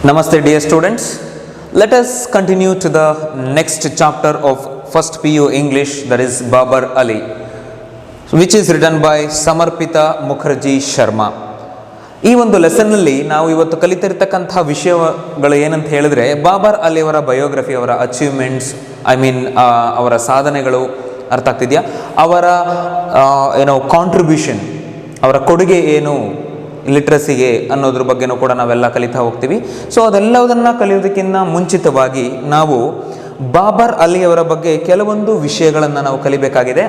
Namaste dear students. Let us continue to the next chapter of first PU English, that is Babar Ali, which is written by Samarpita Mukherjee Sharma. ಈ ಒಂದು ಲೆಸನ್ನಲ್ಲಿ ನಾವು ಇವತ್ತು ಕಲಿತಿರ್ತಕ್ಕಂಥ ವಿಷಯಗಳು ಏನಂತ ಹೇಳಿದ್ರೆ, ಬಾಬರ್ ಅಲಿ ಅವರ biography, ಅವರ ಅಚೀವ್ಮೆಂಟ್ಸ್, ಅವರ ಸಾಧನೆಗಳು ಅರ್ಥ ಆಗ್ತಿದೆಯಾ, ಅವರ ಕಾಂಟ್ರಿಬ್ಯೂಷನ್, ಅವರ ಕೊಡುಗೆ ಏನು ಲಿಟ್ರಸಿಗೆ ಅನ್ನೋದ್ರ ಬಗ್ಗೆನೂ ಕೂಡ ನಾವೆಲ್ಲ ಕಲಿತಾ ಹೋಗ್ತೀವಿ. ಸೊ ಅದೆಲ್ಲದನ್ನು ಕಲಿಯೋದಕ್ಕಿಂತ ಮುಂಚಿತವಾಗಿ ನಾವು ಬಾಬರ್ ಅಲಿ ಅವರ ಬಗ್ಗೆ ಕೆಲವೊಂದು ವಿಷಯಗಳನ್ನು ನಾವು ಕಲಿಬೇಕಾಗಿದೆ.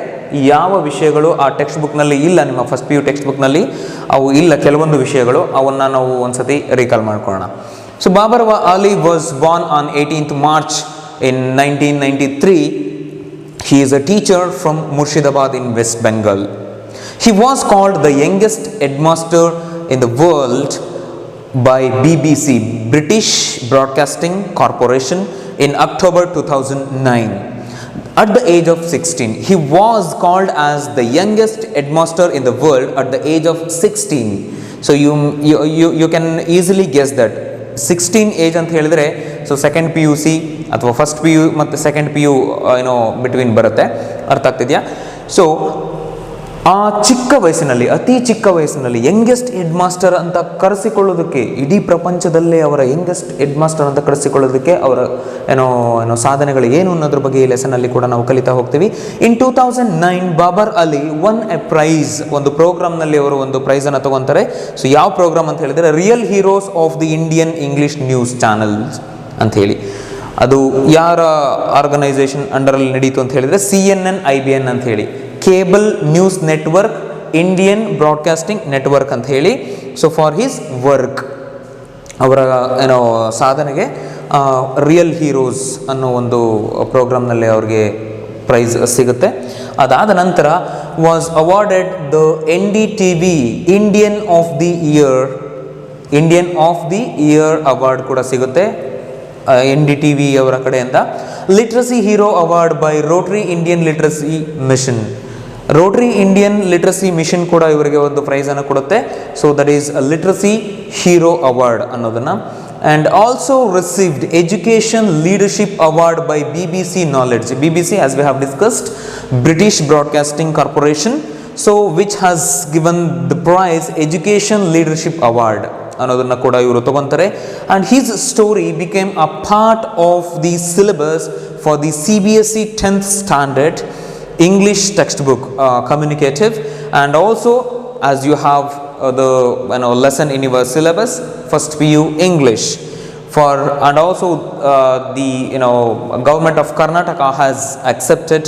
ಯಾವ ವಿಷಯಗಳು ಆ ಟೆಕ್ಸ್ಟ್ ಬುಕ್ನಲ್ಲಿ ಇಲ್ಲ, ನಿಮ್ಮ ಫಸ್ಟ್ PU ಟೆಕ್ಸ್ಟ್ ಬುಕ್ನಲ್ಲಿ ಅವು ಇಲ್ಲ, ಕೆಲವೊಂದು ವಿಷಯಗಳು, ಅವನ್ನು ನಾವು ಒಂದ್ಸತಿ ರೀಕಾಲ್ ಮಾಡ್ಕೊಳ್ಳೋಣ. So Babar Ali was born on 18th March in 1993. He is a teacher from Murshidabad in West Bengal. He was called the youngest headmaster in the world by BBC, British Broadcasting Corporation, in October 2009. At the age of 16, he was called as the youngest headmaster in the world at the age of 16. So you can easily guess that 16 age ಅಂತ ಹೇಳಿದ್ರೆ, so second PUC ಅಥವಾ first PU ಮತ್ತು second PU between ಬರುತ್ತೆ, ಅರ್ಥ ಆಗ್ತಿದೆಯಾ. So ಆ ಚಿಕ್ಕ ವಯಸ್ಸಿನಲ್ಲಿ, ಅತಿ ಚಿಕ್ಕ ವಯಸ್ಸಿನಲ್ಲಿ ಯಂಗೆಸ್ಟ್ ಹೆಡ್ ಮಾಸ್ಟರ್ ಅಂತ ಕರೆಸಿಕೊಳ್ಳೋದಕ್ಕೆ, ಇಡೀ ಪ್ರಪಂಚದಲ್ಲೇ ಅವರ ಯಂಗೆಸ್ಟ್ ಹೆಡ್ ಮಾಸ್ಟರ್ ಅಂತ ಕರೆಸಿಕೊಳ್ಳೋದಕ್ಕೆ ಅವರ ಸಾಧನೆಗಳು ಏನು ಅನ್ನೋದ್ರ ಬಗ್ಗೆ ಈ ಲೆಸನಲ್ಲಿ ಕೂಡ ನಾವು ಕಲಿತಾ ಹೋಗ್ತೀವಿ. In 2009 Babar Ali won a prize, ಒಂದು ಪ್ರೋಗ್ರಾಮ್ನಲ್ಲಿ ಅವರು ಒಂದು ಪ್ರೈಸನ್ನು ತಗೊತಾರೆ. ಸೊ ಯಾವ ಪ್ರೋಗ್ರಾಮ್ ಅಂತ ಹೇಳಿದರೆ, real heroes of the Indian English news channels ಅಂತ ಹೇಳಿ. ಅದು ಯಾರ ಆರ್ಗನೈಸೇಷನ್ ಅಂಡರಲ್ಲಿ ನಡೀತು ಅಂತ ಹೇಳಿದರೆ, CNN IBN ಅಂತ ಹೇಳಿ, cable news network Indian broadcasting network ಅಂತ ಹೇಳಿ. ಸೊ ಫಾರ್ ಹಿಸ್ ವರ್ಕ್, ಅವರ ಸಾಧನೆಗೆ ರಿಯಲ್ ಹೀರೋಸ್ ಅನ್ನೋ ಒಂದು ಪ್ರೋಗ್ರಾಮ್ನಲ್ಲಿ ಅವ್ರಿಗೆ ಪ್ರೈಸ್ ಸಿಗುತ್ತೆ. ಅದಾದ ನಂತರ was awarded the NDTV Indian of the year award ಕೂಡ ಸಿಗುತ್ತೆ NDTV ಅವರ ಕಡೆಯಿಂದ. Literacy hero award by Rotary Indian Literacy Mission, Rotary Indian Literacy Mission ಕೂಡ ಇವರಿಗೆ ಒಂದು ಪ್ರೈಸನ್ನು ಕೊಡುತ್ತೆ. So that is a literacy hero award ಅನ್ನೋದನ್ನು. And also received education leadership award by BBC knowledge. BBC, as we have discussed, British Broadcasting Corporation, so which has given the prize education leadership award ಅನ್ನೋದನ್ನು ಕೂಡ ಇವರು ತಗೊತಾರೆ. And his story became a part of the syllabus for the CBSE 10th standard English textbook, communicative, and also as you have the lesson in your syllabus, first PU English, and also the government of Karnataka has accepted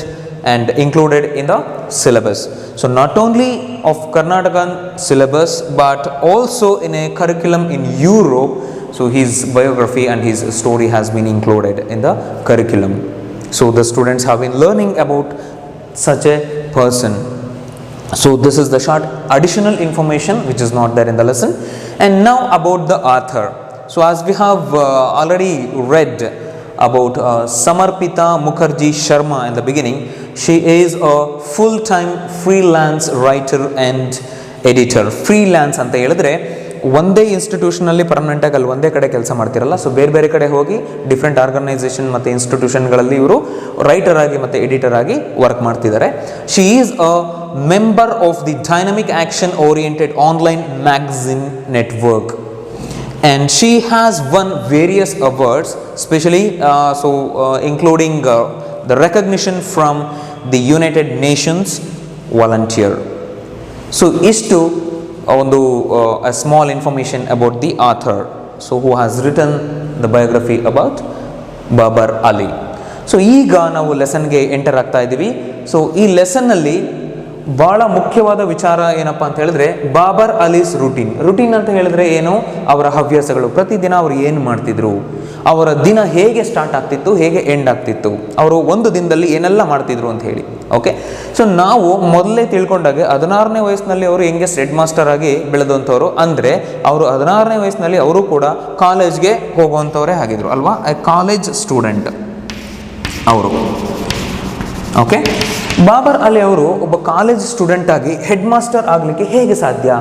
and included in the syllabus. So not only of Karnataka syllabus but also in a curriculum in Europe. So his biography and his story has been included in the curriculum. So the students have been learning about such a person. So this is the short additional information which is not there in the lesson. And now about the author. So as we have already read about Samarpita Mukherjee Sharma in the beginning, she is a full-time freelance writer and editor. Freelance ಅಂತ ಹೇಳಿದ್ರೆ, ಒಂದೇ ಇನ್ಸ್ಟಿಟ್ಯೂಷನಲ್ಲಿ ಪರ್ಮನೆಂಟಾಗಿ ಅಲ್ಲಿ ಒಂದೇ ಕಡೆ ಕೆಲಸ ಮಾಡ್ತಿರಲ್ಲ. So ಬೇರೆ ಬೇರೆ ಕಡೆ ಹೋಗಿ ಡಿಫ್ರೆಂಟ್ ಆರ್ಗನೈಸೇಷನ್ ಮತ್ತು ಇನ್ಸ್ಟಿಟ್ಯೂಷನ್ಗಳಲ್ಲಿ ಇವರು ರೈಟರ್ ಆಗಿ ಮತ್ತು ಎಡಿಟರ್ ಆಗಿ ವರ್ಕ್ ಮಾಡ್ತಿದ್ದಾರೆ. She is a member of the dynamic action oriented online magazine network. And she has won various awards, especially including the recognition from the United Nations volunteer. So istu a small information about the author, so who has written the biography about Babar Ali. So ಈಗ ನಾವು ಲೆಸನ್ಗೆ enter ಆಗ್ತಾ ಇದ್ದೀವಿ. So ಈ ಲೆಸನ್ನಲ್ಲಿ ಭಾಳ ಮುಖ್ಯವಾದ ವಿಚಾರ ಏನಪ್ಪ ಅಂತ ಹೇಳಿದ್ರೆ, ಬಾಬರ್ ಅಲೀಸ್ ರುಟೀನ್ ಅಂತ ಹೇಳಿದ್ರೆ ಏನು, ಅವರ ಹವ್ಯಾಸಗಳು, ಪ್ರತಿದಿನ ಅವರು ಏನು ಮಾಡ್ತಿದ್ರು, ಅವರ ದಿನ ಹೇಗೆ ಸ್ಟಾರ್ಟ್ ಆಗ್ತಿತ್ತು, ಹೇಗೆ ಎಂಡ್ ಆಗ್ತಿತ್ತು, ಅವರು ಒಂದು ದಿನದಲ್ಲಿ ಏನೆಲ್ಲ ಮಾಡ್ತಿದ್ರು ಅಂತ ಹೇಳಿ. ಓಕೆ, ಸೊ ನಾವು ಮೊದಲೇ ತಿಳ್ಕೊಂಡಾಗ 16ನೇ ವಯಸ್ಸಿನಲ್ಲಿ ಅವರು ಯಂಗೆಸ್ಟ್ ಹೆಡ್ ಮಾಸ್ಟರ್ ಆಗಿ ಬೆಳೆದಂಥವ್ರು. ಅಂದರೆ ಅವರು 16ನೇ ವಯಸ್ಸಿನಲ್ಲಿ ಅವರು ಕೂಡ ಕಾಲೇಜ್ಗೆ ಹೋಗುವಂಥವರೇ ಆಗಿದ್ರು ಅಲ್ವಾ, ಕಾಲೇಜ್ ಸ್ಟೂಡೆಂಟ್ ಅವರು. ಓಕೆ, ಬಾಬರ್ ಅಲಿ ಅವರು ಒಬ್ಬ ಕಾಲೇಜ್ ಸ್ಟೂಡೆಂಟ್ ಆಗಿ ಹೆಡ್ ಮಾಸ್ಟರ್ ಆಗಲಿಕ್ಕೆ ಹೇಗೆ ಸಾಧ್ಯ?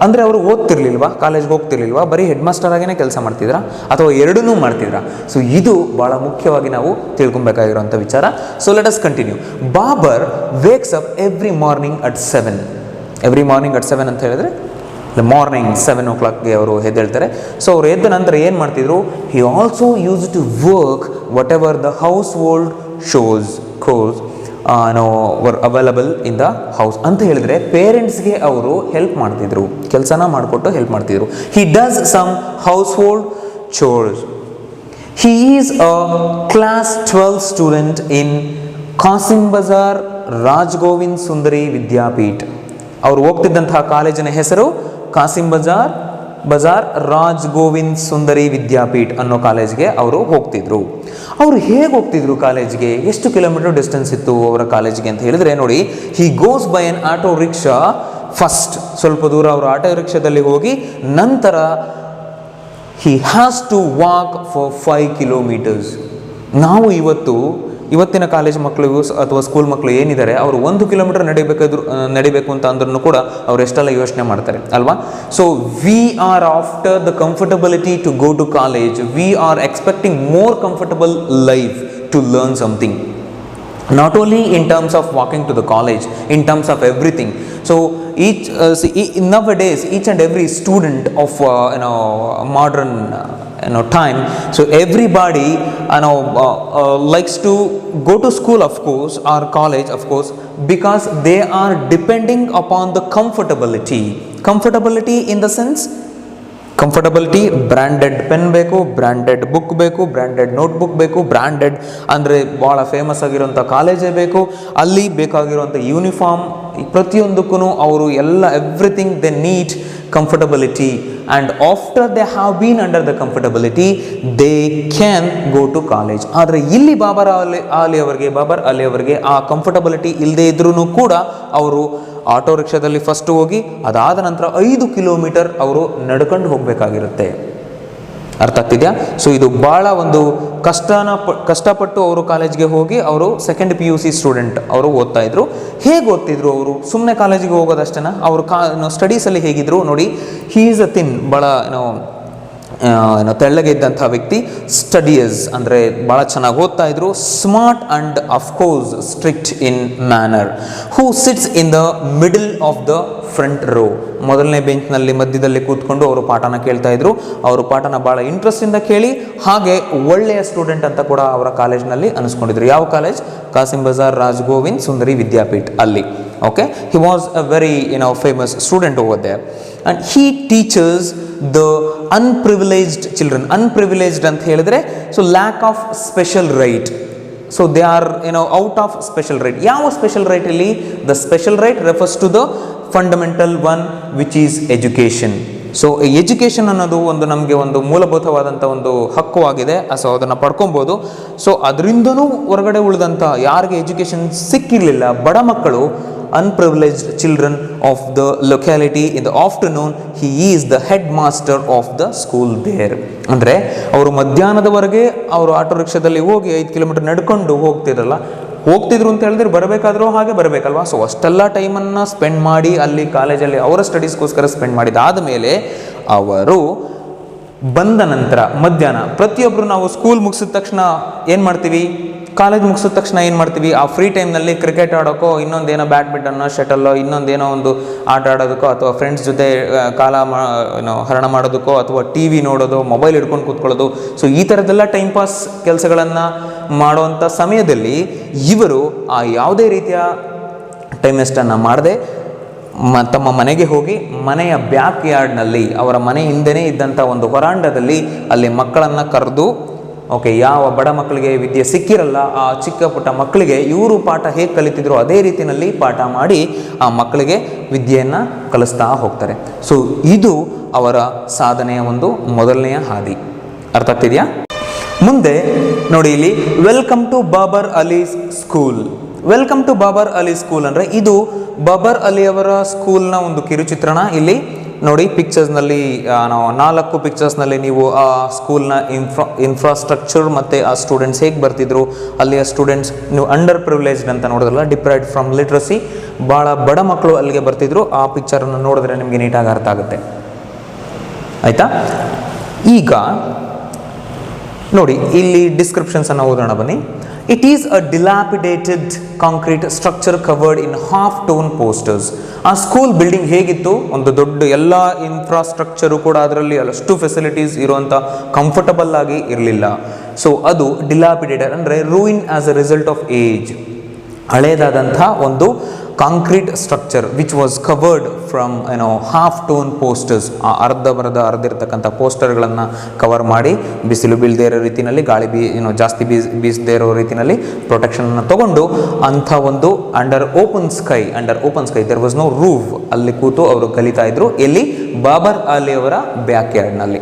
ಅಂದರೆ ಅವರು ಓದ್ತಿರ್ಲಿಲ್ವಾ, ಕಾಲೇಜ್ಗೆ ಹೋಗ್ತಿರ್ಲಿಲ್ವಾ, ಬರೀ ಹೆಡ್ ಮಾಸ್ಟರ್ ಆಗಿನೇ ಕೆಲಸ ಮಾಡ್ತಿದ್ರಾ ಅಥವಾ ಎರಡನ್ನೂ ಮಾಡ್ತಿದ್ರಾ? ಸೊ ಇದು ಭಾಳ ಮುಖ್ಯವಾಗಿ ನಾವು ತಿಳ್ಕೊಬೇಕಾಗಿರುವಂಥ ವಿಚಾರ. So let us continue. Babar wakes up every morning at 7. Every morning at 7 ಅಂತ ಹೇಳಿದ್ರೆ ಮಾರ್ನಿಂಗ್ 7 o'clock ಅವರು ಎದ್ದೇಳ್ತಾರೆ. ಸೊ ಅವ್ರು ಎದ್ದ ನಂತರ ಏನು ಮಾಡ್ತಿದ್ರು? He also used to work whatever the household chores were available in the house ಅಂತ ಹೇಳಿದ್ರೆ ಪೇರೆಂಟ್ಸ್ಗೆ ಅವರು ಹೆಲ್ಪ್ ಮಾಡ್ತಿದ್ರು, ಕೆಲಸನ ಮಾಡಿಕೊಟ್ಟು ಹೆಲ್ಪ್ ಮಾಡ್ತಿದ್ರು. He does some household chores. He is a class 12 student in Kasim Bazar Raj Govind Sundari Vidyapeeth. ಅವರು ಹೋಗ್ತಿದ್ದಂತಹ ಕಾಲೇಜಿನ ಹೆಸರು ಕಾಸಿಂ ಬಜಾರ್ ರಾಜ್ ಗೋವಿಂದ್ ಸುಂದರಿ ವಿದ್ಯಾಪೀಠ ಅನ್ನೋ ಕಾಲೇಜ್ಗೆ ಅವರು ಹೋಗ್ತಿದ್ರು. ಅವರು ಹೇಗೆ ಹೋಗ್ತಿದ್ರು ಕಾಲೇಜ್ಗೆ? ಎಷ್ಟು ಕಿಲೋಮೀಟರ್ ಡಿಸ್ಟೆನ್ಸ್ ಇತ್ತು ಅವರ ಕಾಲೇಜ್ಗೆ ಅಂತ ಹೇಳಿದ್ರೆ ನೋಡಿ, he goes by an auto rickshaw first. ಸ್ವಲ್ಪ ದೂರ ಅವರು ಆಟೋ ರಿಕ್ಷಾದಲ್ಲಿ ಹೋಗಿ ನಂತರ he has to walk for 5 kilometers. ನಾವು ಇವತ್ತಿನ ಕಾಲೇಜ್ ಮಕ್ಕಳು ಅಥವಾ ಸ್ಕೂಲ್ ಮಕ್ಕಳು ಏನಿದ್ದಾರೆ ಅವರು 1 kilometer ನಡಿಬೇಕು ಅಂತ ಅಂದ್ರೂ ಕೂಡ ಅವ್ರು ಎಷ್ಟೆಲ್ಲ ಯೋಚನೆ ಮಾಡ್ತಾರೆ ಅಲ್ವಾ? So we are after the comfortability to go to college, we are expecting more comfortable life to learn something, not only in terms of walking to the college, in terms of everything. So nowadays each and every student of modern time, so everybody likes to go to school of course or college of course because they are depending upon the comfortability in the sense comfortability, branded pen ಬೇಕು, branded book ಬೇಕು, branded notebook ಬೇಕು, branded ಅಂದರೆ ಭಾಳ famous ಆಗಿರುವಂಥ ಕಾಲೇಜೇ ಬೇಕು, ಅಲ್ಲಿ ಬೇಕಾಗಿರುವಂಥ uniform, ಪ್ರತಿಯೊಂದಕ್ಕೂ ಅವರು everything they need comfortability. And after they have been under the comfortability they can go to college. ಆದರೆ ಇಲ್ಲಿ ಬಾಬರ್ ಅಲಿ ಅವರಿಗೆ ಆ ಕಂಫರ್ಟಬಿಲಿಟಿ ಇಲ್ಲದೆ ಇದ್ರೂ ಕೂಡ ಅವರು ಆಟೋ ರಿಕ್ಷಾದಲ್ಲಿ ಫಸ್ಟ್ ಹೋಗಿ ಅದಾದ ನಂತರ 5 kilometer ಅವರು ನಡ್ಕೊಂಡು ಹೋಗಬೇಕಾಗಿರುತ್ತೆ. ಅರ್ಥ ಆಗ್ತಿದೆಯಾ? ಸೊ ಇದು ಭಾಳ ಒಂದು ಕಷ್ಟಪಟ್ಟು ಅವರು ಕಾಲೇಜ್ಗೆ ಹೋಗಿ ಅವರು ಸೆಕೆಂಡ್ PUC ಸ್ಟೂಡೆಂಟ್ ಅವರು ಓದ್ತಾ ಇದ್ರು. ಹೇಗೆ ಓದ್ತಿದ್ರು ಅವರು? ಸುಮ್ಮನೆ ಕಾಲೇಜಿಗೆ ಹೋಗೋದಷ್ಟೇನಾ? ಅವರು ಸ್ಟಡೀಸಲ್ಲಿ ಹೇಗಿದ್ರು ನೋಡಿ, ಹೀ ಈಸ್ ಅ ಥಿನ್, ಭಾಳ ತೆಳ್ಳಗೆ ಇದ್ದಂಥ ವ್ಯಕ್ತಿ. ಸ್ಟಡಿಯಸ್ ಅಂದರೆ ಭಾಳ ಚೆನ್ನಾಗಿ ಓದ್ತಾ ಇದ್ರು. Smart and of course strict in manner. Who sits in the middle of the front row. ಮೊದಲನೇ ಬೆಂಚ್ನಲ್ಲಿ ಮಧ್ಯದಲ್ಲಿ ಕೂತ್ಕೊಂಡು ಅವರು ಪಾಠನ ಕೇಳ್ತಾ ಇದ್ರು. ಅವರು ಪಾಠನ ಭಾಳ ಇಂಟ್ರೆಸ್ಟಿಂದ ಕೇಳಿ ಹಾಗೆ ಒಳ್ಳೆಯ ಸ್ಟೂಡೆಂಟ್ ಅಂತ ಕೂಡ ಅವರ ಕಾಲೇಜ್ನಲ್ಲಿ ಅನಿಸ್ಕೊಂಡಿದ್ರು. ಯಾವ ಕಾಲೇಜ್? ಕಾಸಿಂ ಬಜಾರ್ ರಾಜ್ ಗೋವಿಂದ್ ಸುಂದರಿ ವಿದ್ಯಾಪೀಠ ಅಲ್ಲಿ. Okay, he was a very famous student over there. And he teachers the unprivileged children. Unprivileged ಅಂತ ಹೇಳಿದ್ರೆ so lack of special right. So they are out of special right. ಯಾವ ಸ್ಪೆಷಲ್ ರೈಟ್ ಇಲ್ಲಿ? The special right refers to the fundamental one which is education. So education ಅನ್ನೋದು ನಮಗೆ ಒಂದು ಮೂಲಭೂತವಾದಂಥ ಒಂದು ಹಕ್ಕು ಆಗಿದೆ. ಸೊ ಅದನ್ನು ಪಡ್ಕೊಬೋದು. ಸೊ ಅದರಿಂದನೂ ಹೊರಗಡೆ ಉಳಿದಂಥ ಯಾರಿಗೆ ಎಜುಕೇಷನ್ ಸಿಕ್ಕಿರಲಿಲ್ಲ, ಬಡ ಮಕ್ಕಳು, unprivileged children of the locality, in the afternoon he is the headmaster of the school there. ಅಂದರೆ ಅವರು ಮಧ್ಯಾಹ್ನದವರೆಗೆ ಅವರು ಆಟೋ ರಿಕ್ಷಾದಲ್ಲಿ ಹೋಗಿ 5 kilometer ನಡ್ಕೊಂಡು ಹೋಗ್ತಿದ್ರು ಅಂತ ಹೇಳಿದ್ರೆ ಬರಬೇಕಾದ್ರೂ ಹಾಗೆ ಬರಬೇಕಲ್ವಾ? ಸೊ ಅಷ್ಟೆಲ್ಲ ಟೈಮನ್ನು ಸ್ಪೆಂಡ್ ಮಾಡಿ ಅಲ್ಲಿ ಕಾಲೇಜಲ್ಲಿ ಅವರ ಸ್ಟಡೀಸ್ಗೋಸ್ಕರ ಸ್ಪೆಂಡ್ ಮಾಡಿದಾದ ಮೇಲೆ ಅವರು ಬಂದ ನಂತರ ಮಧ್ಯಾಹ್ನ ಪ್ರತಿಯೊಬ್ಬರು ನಾವು ಸ್ಕೂಲ್ ಮುಗಿಸಿದ ತಕ್ಷಣ ಏನು ಮಾಡ್ತೀವಿ? ಕಾಲೇಜ್ ಮುಗಿಸಿದ ತಕ್ಷಣ ಏನು ಮಾಡ್ತೀವಿ? ಆ ಫ್ರೀ ಟೈಮ್ನಲ್ಲಿ ಕ್ರಿಕೆಟ್ ಆಡೋಕ್ಕೋ, ಇನ್ನೊಂದೇನೋ ಬ್ಯಾಡ್ಮಿಂಟನ್ನೋ, ಶಟಲ್ಲೋ, ಇನ್ನೊಂದೇನೋ ಒಂದು ಆಟ ಆಡೋದಕ್ಕೋ, ಅಥವಾ ಫ್ರೆಂಡ್ಸ್ ಜೊತೆ ಹರಣ ಮಾಡೋದಕ್ಕೋ, ಅಥವಾ TV ನೋಡೋದು, ಮೊಬೈಲ್ ಹಿಡ್ಕೊಂಡು ಕೂತ್ಕೊಳ್ಳೋದು. ಸೊ ಈ ಥರದ್ದೆಲ್ಲ ಟೈಮ್ ಪಾಸ್ ಕೆಲಸಗಳನ್ನು ಮಾಡುವಂಥ ಸಮಯದಲ್ಲಿ ಇವರು ಆ ಯಾವುದೇ ರೀತಿಯ ಟೈಮ್ ವೇಸ್ಟನ್ನು ಮಾಡದೆ ತಮ್ಮ ಮನೆಗೆ ಹೋಗಿ ಮನೆಯ ಬ್ಯಾಕ್ ಯಾರ್ಡ್ನಲ್ಲಿ, ಅವರ ಮನೆ ಹಿಂದೆನೇ ಇದ್ದಂಥ ಒಂದು ಹೊರಾಂಡದಲ್ಲಿ ಅಲ್ಲಿ ಮಕ್ಕಳನ್ನು ಕರೆದು, ಓಕೆ, ಯಾವ ಬಡ ಮಕ್ಕಳಿಗೆ ವಿದ್ಯೆ ಸಿಕ್ಕಿರಲ್ಲ ಆ ಚಿಕ್ಕ ಪುಟ್ಟ ಮಕ್ಕಳಿಗೆ ಇವರು ಪಾಠ ಹೇಗೆ ಕಲಿತಿದ್ರು ಅದೇ ರೀತಿಯಲ್ಲಿ ಪಾಠ ಮಾಡಿ ಆ ಮಕ್ಕಳಿಗೆ ವಿದ್ಯೆಯನ್ನು ಕಲಿಸ್ತಾ ಹೋಗ್ತಾರೆ. ಸೊ ಇದು ಅವರ ಸಾಧನೆಯ ಒಂದು ಮೊದಲನೆಯ ಹಾದಿ. ಅರ್ಥ ಆಗ್ತಿದೆಯಾ? ಮುಂದೆ ನೋಡಿ, ಇಲ್ಲಿ welcome to Babar Ali school. Welcome to Babar Ali school ಅಂದರೆ ಇದು ಬಾಬರ್ ಅಲಿ ಅವರ ಸ್ಕೂಲ್ನ ಒಂದು ಕಿರುಚಿತ್ರಣ. ಇಲ್ಲಿ ನೋಡಿ ಪಿಕ್ಚರ್ಸ್ನಲ್ಲಿ ನಾವು 4 ಪಿಕ್ಚರ್ಸ್ನಲ್ಲಿ ನೀವು ಆ ಸ್ಕೂಲ್ನ ಇನ್ಫ್ರಾಸ್ಟ್ರಕ್ಚರ್ ಮತ್ತು ಆ ಸ್ಟೂಡೆಂಟ್ಸ್ ಹೇಗೆ ಬರ್ತಿದ್ರು, ಅಲ್ಲಿಯ ಸ್ಟೂಡೆಂಟ್ಸ್ ನೀವು ಅಂಡರ್ ಪ್ರಿವಿಲೇಜ್ಡ್ ಅಂತ ನೋಡಿದ್ರಲ್ಲ, ಡಿಪ್ರೈವ್ಡ್ ಫ್ರಮ್ ಲಿಟ್ರಸಿ, ಭಾಳ ಬಡ ಮಕ್ಕಳು ಅಲ್ಲಿಗೆ ಬರ್ತಿದ್ರು. ಆ ಪಿಕ್ಚರನ್ನು ನೋಡಿದ್ರೆ ನಿಮಗೆ ನೀಟಾಗಿ ಅರ್ಥ ಆಗುತ್ತೆ, ಆಯಿತಾ. ಈಗ ನೋಡಿ ಇಲ್ಲಿ ಡಿಸ್ಕ್ರಿಪ್ಷನ್ಸನ್ನು ಓದೋಣ ಬನ್ನಿ. It is a dilapidated concrete structure covered in half tone posters. ಆ ಸ್ಕೂಲ್ ಬಿಲ್ಡಿಂಗ್ ಹೇಗಿತ್ತು, ಒಂದು ದೊಡ್ಡ ಎಲ್ಲ ಇನ್ಫ್ರಾಸ್ಟ್ರಕ್ಚರು ಕೂಡ ಅದರಲ್ಲಿ ಅಷ್ಟು ಫೆಸಿಲಿಟೀಸ್ ಇರುವಂಥ ಕಂಫರ್ಟಬಲ್ ಆಗಿ ಇರಲಿಲ್ಲ. ಸೊ ಅದು ಡಿಲಾಪಿಡೇಟೆಡ್ ಅಂದರೆ ruin as a result of age, ಹಳೇದಾದಂಥ ಒಂದು concrete structure which was covered from half tone posters. ಆ ಅರ್ಧಿರ್ತಕ್ಕಂಥ ಪೋಸ್ಟರ್ಗಳನ್ನು ಕವರ್ ಮಾಡಿ ಬಿಸಿಲು ಬೀಳದೇ ಇರೋ ರೀತಿಯಲ್ಲಿ, ಗಾಳಿ ಜಾಸ್ತಿ ಬೀಸದೇ ಇರೋ ರೀತಿಯಲ್ಲಿ ಪ್ರೊಟೆಕ್ಷನನ್ನು ತಗೊಂಡು ಅಂಥ ಒಂದು under open sky there was no roof, ಅಲ್ಲಿ ಕೂತು ಅವರು ಕಲಿತಾ ಇದ್ರು. ಎಲ್ಲಿ? ಬಾಬರ್ ಅಲಿ ಅವರ ಬ್ಯಾಕ್ ಯಾರ್ಡ್ನಲ್ಲಿ,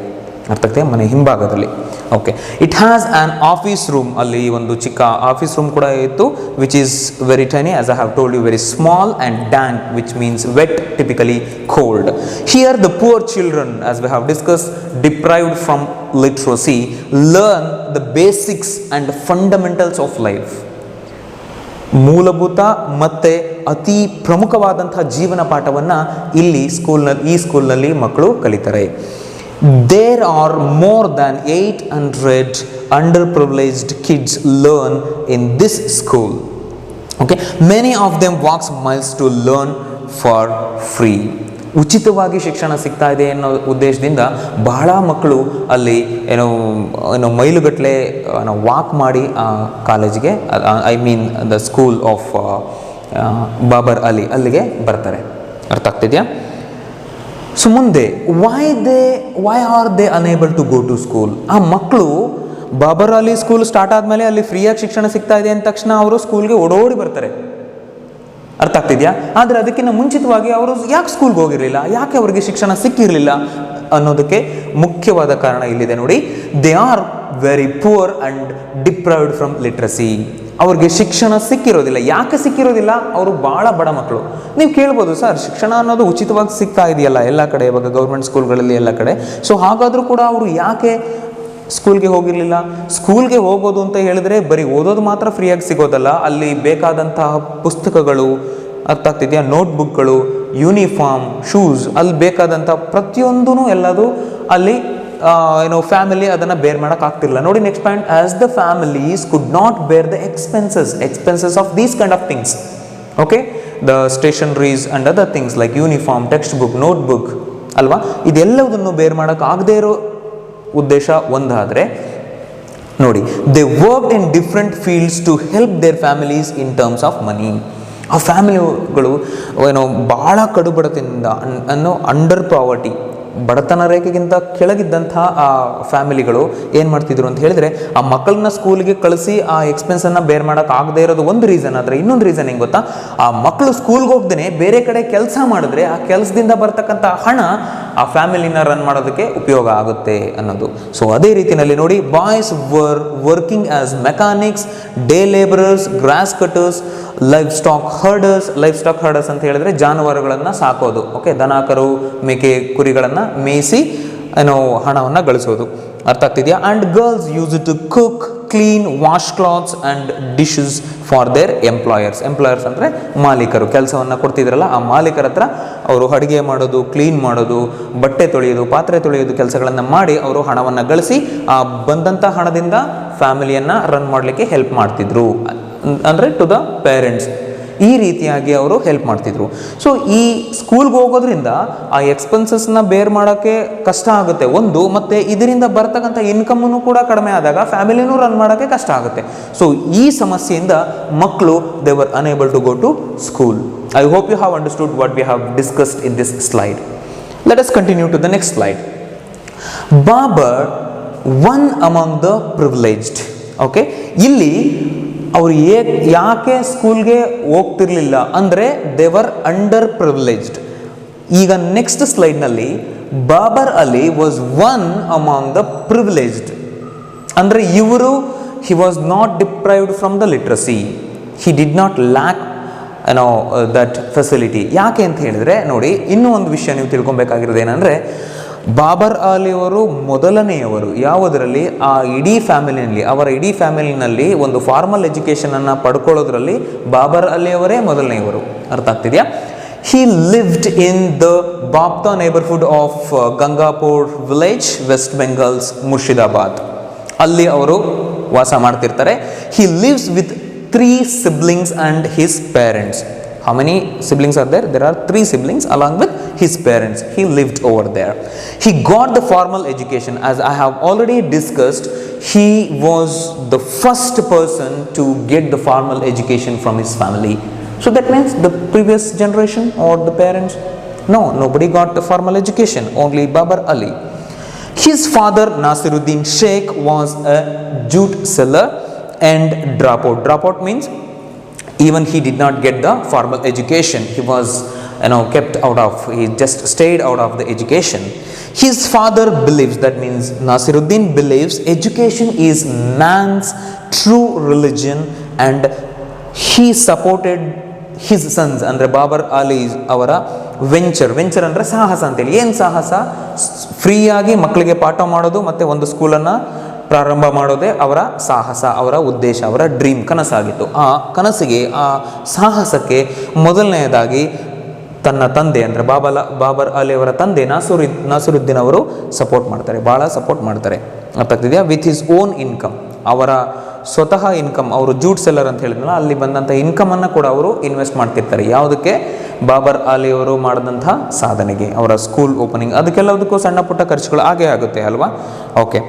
ಅರ್ಥ ಆಗ್ತದೆ, ಮನೆ ಹಿಂಭಾಗದಲ್ಲಿ. Okay, it has an office room, ಅಲ್ಲಿ ಒಂದು ಚಿಕ್ಕ ಆಫೀಸ್ ರೂಮ್ ಕೂಡ ಇತ್ತು, which is very tiny, as I have told you, very small and dank, which means wet, typically cold. Here the poor children, as we have discuss, deprived from literacy, learn the basics and fundamentals of life. ಮೂಲಭೂತ ಮತ್ತು ಅತಿ ಪ್ರಮುಖವಾದಂಥ ಜೀವನ ಪಾಠವನ್ನು ಈ ಸ್ಕೂಲ್ನಲ್ಲಿ ಮಕ್ಕಳು ಕಲಿತಾರೆ. There are more than 800 underprivileged kids learn in this school. Okay, many of them walks miles to learn for free. ಉಚಿತವಾಗಿ ಶಿಕ್ಷಣ ಸಿಗ್ತಾ ಇದೆ ಅನ್ನೋ ಉದ್ದೇಶದಿಂದ ಬಹಳ ಮಕ್ಕಳು ಅಲ್ಲಿ ಮೈಲುಗಟ್ಟಲೆ ವಾಕ್ ಮಾಡಿ ಆ ಕಾಲೇಜಿಗೆ, I mean the school of Babar Ali, ಅಲ್ಲಿಗೆ ಬರ್ತಾರೆ. ಅರ್ಥ ಆಗ್ತಿದೆಯಾ? ಸೊ ಮುಂದೆ why are they unable to go to school? ಆ ಮಕ್ಕಳು ಬಾಬರ್ ಅಲಿ ಸ್ಕೂಲ್ ಸ್ಟಾರ್ಟ್ ಆದಮೇಲೆ ಅಲ್ಲಿ ಫ್ರೀಯಾಗಿ ಶಿಕ್ಷಣ ಸಿಗ್ತಾ ಇದೆ ಅಂದ ತಕ್ಷಣ ಅವರು ಸ್ಕೂಲ್ಗೆ ಓಡೋಡಿ ಬರ್ತಾರೆ. ಅರ್ಥ ಆಗ್ತಿದೆಯಾ? ಆದರೆ ಅದಕ್ಕಿಂತ ಮುಂಚಿತವಾಗಿ ಅವರು ಯಾಕೆ ಸ್ಕೂಲ್ಗೆ ಹೋಗಿರಲಿಲ್ಲ, ಯಾಕೆ ಅವರಿಗೆ ಶಿಕ್ಷಣ ಸಿಕ್ಕಿರಲಿಲ್ಲ ಅನ್ನೋದಕ್ಕೆ ಮುಖ್ಯವಾದ ಕಾರಣ ಇಲ್ಲಿದೆ ನೋಡಿ. They are very poor and deprived from literacy. ಅವ್ರಿಗೆ ಶಿಕ್ಷಣ ಸಿಕ್ಕಿರೋದಿಲ್ಲ. ಯಾಕೆ ಸಿಕ್ಕಿರೋದಿಲ್ಲ? ಅವರು ಭಾಳ ಬಡ ಮಕ್ಕಳು. ನೀವು ಕೇಳ್ಬೋದು, ಸರ್ ಶಿಕ್ಷಣ ಅನ್ನೋದು ಉಚಿತವಾಗಿ ಸಿಗ್ತಾ ಇದೆಯಲ್ಲ ಎಲ್ಲ ಕಡೆ, ಇವಾಗ ಗೌರ್ಮೆಂಟ್ ಸ್ಕೂಲ್ಗಳಲ್ಲಿ ಎಲ್ಲ ಕಡೆ, ಸೊ ಹಾಗಾದರೂ ಕೂಡ ಅವರು ಯಾಕೆ ಸ್ಕೂಲ್ಗೆ ಹೋಗಿರಲಿಲ್ಲ? ಸ್ಕೂಲ್ಗೆ ಹೋಗೋದು ಅಂತ ಹೇಳಿದ್ರೆ ಬರೀ ಓದೋದು ಮಾತ್ರ ಫ್ರೀಯಾಗಿ ಸಿಗೋದಲ್ಲ, ಅಲ್ಲಿ ಬೇಕಾದಂತಹ ಪುಸ್ತಕಗಳು, ಅರ್ಥ ಆಗ್ತಿದೆಯಾ, ನೋಟ್ಬುಕ್ಗಳು, ಯೂನಿಫಾರ್ಮ್, ಶೂಸ್, ಅಲ್ಲಿ ಬೇಕಾದಂಥ ಪ್ರತಿಯೊಂದೂ ಎಲ್ಲದು ಅಲ್ಲಿ ಫ್ಯಾಮಿಲಿ ಅದನ್ನು ಬೇರ್ ಮಾಡೋಕ್ಕಾಗ್ತಿಲ್ಲ. ನೋಡಿ next point, as the families could not bear the expenses of these kind of things. Okay, the stationeries and other things like uniform, text book, notebook ಅಲ್ವಾ, ಇದೆಲ್ಲದನ್ನು ಬೇರ್ ಮಾಡೋಕ್ಕಾಗದೇ ಇರೋ ಉದ್ದೇಶ ಒಂದಾದರೆ ನೋಡಿ, they worked in different fields to help their families in terms of money. ಆ ಫ್ಯಾಮಿಲಿಗಳು ಭಾಳ ಕಡುಬಡತನದಿಂದ ಅಂಡರ್ ಪಾವರ್ಟಿ, ಬಡತನ ರೇಖೆಗಿಂತ ಕೆಳಗಿದ್ದಂಥ ಆ ಫ್ಯಾಮಿಲಿಗಳು ಏನು ಮಾಡ್ತಿದ್ರು ಅಂತ ಹೇಳಿದರೆ, ಆ ಮಕ್ಕಳನ್ನ ಸ್ಕೂಲ್ಗೆ ಕಳಿಸಿ ಆ ಎಕ್ಸ್ಪೆನ್ಸನ್ನು ಬೇರ್ ಮಾಡೋಕೆ ಆಗದೆ ಇರೋದು ಒಂದು ರೀಸನ್. ಆದರೆ ಇನ್ನೊಂದು ರೀಸನ್ ಹೆಂಗೆ ಗೊತ್ತಾ, ಆ ಮಕ್ಕಳು ಸ್ಕೂಲ್ಗೆ ಹೋಗ್ದೇ ಬೇರೆ ಕಡೆ ಕೆಲಸ ಮಾಡಿದ್ರೆ ಆ ಕೆಲಸದಿಂದ ಬರ್ತಕ್ಕಂಥ ಹಣ ಆ ಫ್ಯಾಮಿಲಿನ ರನ್ ಮಾಡೋದಕ್ಕೆ ಉಪಯೋಗ ಆಗುತ್ತೆ ಅನ್ನೋದು. ಸೊ ಅದೇ ರೀತಿಯಲ್ಲಿ ನೋಡಿ, boys were working as mechanics, day labourers, grass cutters, livestock herders ಅಂತ ಹೇಳಿದ್ರೆ ಜಾನುವಾರುಗಳನ್ನು ಸಾಕೋದು. ಓಕೆ, ದನ ಕರು ಮೇಕೆ ಕುರಿಗಳನ್ನು ಮೇಯಿಸಿ ಹಣವನ್ನು ಗಳಿಸೋದು. ಅರ್ಥ ಆಗ್ತಿದೆಯಾ? And girls used to cook, clean, wash clothes and dishes for their employers ಅಂದರೆ ಮಾಲೀಕರು, ಕೆಲಸವನ್ನು ಕೊಡ್ತಿದ್ರಲ್ಲ ಆ ಮಾಲೀಕರ ಹತ್ರ ಅವರು ಅಡುಗೆ ಮಾಡೋದು, ಕ್ಲೀನ್ ಮಾಡೋದು, ಬಟ್ಟೆ ತೊಳೆಯೋದು, ಪಾತ್ರೆ ತೊಳೆಯೋದು ಕೆಲಸಗಳನ್ನು ಮಾಡಿ ಅವರು ಹಣವನ್ನು ಗಳಿಸಿ ಆ ಬಂದಂಥ ಹಣದಿಂದ ಫ್ಯಾಮಿಲಿಯನ್ನು ರನ್ ಮಾಡಲಿಕ್ಕೆ ಹೆಲ್ಪ್ ಮಾಡ್ತಿದ್ರು, ಅಂದರೆ ಟು ದ ಪೇರೆಂಟ್ಸ್. ಈ ರೀತಿಯಾಗಿ ಅವರು ಹೆಲ್ಪ್ ಮಾಡ್ತಿದ್ರು. ಸೊ ಈ ಸ್ಕೂಲ್ಗೆ ಹೋಗೋದ್ರಿಂದ ಆ ಎಕ್ಸ್ಪೆನ್ಸಸ್ನ ಬೇರ್ ಮಾಡೋಕ್ಕೆ ಕಷ್ಟ ಆಗುತ್ತೆ ಒಂದು, ಮತ್ತು ಇದರಿಂದ ಬರ್ತಕ್ಕಂಥ ಇನ್ಕಮನ್ನು ಕೂಡ ಕಡಿಮೆ ಆದಾಗ ಫ್ಯಾಮಿಲಿನೂ ರನ್ ಮಾಡೋಕ್ಕೆ ಕಷ್ಟ ಆಗುತ್ತೆ. ಸೊ ಈ ಸಮಸ್ಯೆಯಿಂದ ಮಕ್ಕಳು they were unable to go to school. I hope you have understood what we have discussed in this slide. Let us continue to the next slide. Babar one among the privileged. Okay, ಇಲ್ಲಿ ಅವರು ಯಾಕೆ ಸ್ಕೂಲ್ಗೆ ಹೋಗ್ತಿರ್ಲಿಲ್ಲ ಅಂದರೆ they were underprivileged. ಈಗ next ಸ್ಲೈಡ್ನಲ್ಲಿ Babar Ali was one among the privileged ಅಂದರೆ he was not deprived from the literacy, he did not lack that facility. ಯಾಕೆ ಅಂತ ಹೇಳಿದರೆ ನೋಡಿ, ಇನ್ನೂ ಒಂದು ವಿಷಯ ನೀವು ತಿಳ್ಕೊಬೇಕಾಗಿರೋದು ಏನಂದರೆ, ಬಾಬರ್ ಅಲಿ ಅವರು ಮೊದಲನೆಯವರು ಯಾವುದರಲ್ಲಿ, ಆ ಇಡೀ ಫ್ಯಾಮಿಲಿನಲ್ಲಿ, ಅವರ ಇಡೀ ಫ್ಯಾಮಿಲಿನಲ್ಲಿ ಒಂದು ಫಾರ್ಮಲ್ ಎಜುಕೇಷನನ್ನು ಪಡ್ಕೊಳ್ಳೋದ್ರಲ್ಲಿ ಬಾಬರ್ ಅಲಿ ಅವರೇ ಮೊದಲನೆಯವರು. ಅರ್ಥ ಆಗ್ತಿದೆಯಾ? He lived in the Babta neighborhood of Gangapur village, West Bengal's Murshidabad. ಅಲ್ಲಿ ಅವರು ವಾಸ ಮಾಡ್ತಿರ್ತಾರೆ. He lives with 3 siblings and his parents. How many siblings are there? There are 3 siblings along with his parents. He lived over there. He got the formal education. As I have already discussed, he was the first person to get the formal education from his family. So that means the previous generation or the parents, no, nobody got the formal education, only Babar Ali. His father Nasiruddin Sheikh was a jute seller and dropout. Dropout means even he did not get the formal education. He was kept out of, he just stayed out of the education. His father believes, that means Nasiruddin believes, education is man's true religion, and he supported his sons ಅಂದರೆ ಬಾಬರ್ ಅಲಿ ಅವರ venture ಅಂದರೆ ಸಾಹಸ ಅಂತೇಳಿ. ಏನು ಸಾಹಸ? ಫ್ರೀಯಾಗಿ ಮಕ್ಕಳಿಗೆ ಪಾಠ ಮಾಡೋದು ಮತ್ತು ಒಂದು ಸ್ಕೂಲನ್ನು ಪ್ರಾರಂಭ ಮಾಡೋದೇ ಅವರ ಸಾಹಸ, ಅವರ ಉದ್ದೇಶ, ಅವರ ಡ್ರೀಮ್, ಕನಸಾಗಿತ್ತು. ಆ ಕನಸಿಗೆ, ಆ ಸಾಹಸಕ್ಕೆ ಮೊದಲನೆಯದಾಗಿ ತನ್ನ ತಂದೆ ಅಂದರೆ ಬಾಬರ್ ಅಲಿ ಅವರ ತಂದೆ ನಾಸಿರುದ್ದೀನ್ ಅವರು ಸಪೋರ್ಟ್ ಮಾಡ್ತಾರೆ, ಭಾಳ ಸಪೋರ್ಟ್ ಮಾಡ್ತಾರೆ. ಅರ್ಥ ಆಗ್ತಿದೆಯಾ? ವಿತ್ ಹಿಸ್ ಓನ್ ಇನ್ಕಮ್, ಅವರ ಸ್ವತಃ ಇನ್ಕಮ್, ಅವರು ಜೂಟ್ ಸೆಲ್ಲರ್ ಅಂತ ಹೇಳಿದ್ನಲ್ಲ, ಅಲ್ಲಿ ಬಂದಂಥ ಇನ್ಕಮನ್ನು ಕೂಡ ಅವರು ಇನ್ವೆಸ್ಟ್ ಮಾಡ್ತಿರ್ತಾರೆ. ಯಾವುದಕ್ಕೆ? ಬಾಬರ್ ಅಲಿ ಅವರು ಮಾಡಿದಂಥ ಸಾಧನೆಗೆ, ಅವರ ಸ್ಕೂಲ್ ಓಪನಿಂಗ್, ಅದಕ್ಕೆಲ್ಲದಕ್ಕೂ ಸಣ್ಣ ಪುಟ್ಟ ಖರ್ಚುಗಳು ಆಗೇ ಆಗುತ್ತೆ ಅಲ್ವಾ? ಓಕೆ,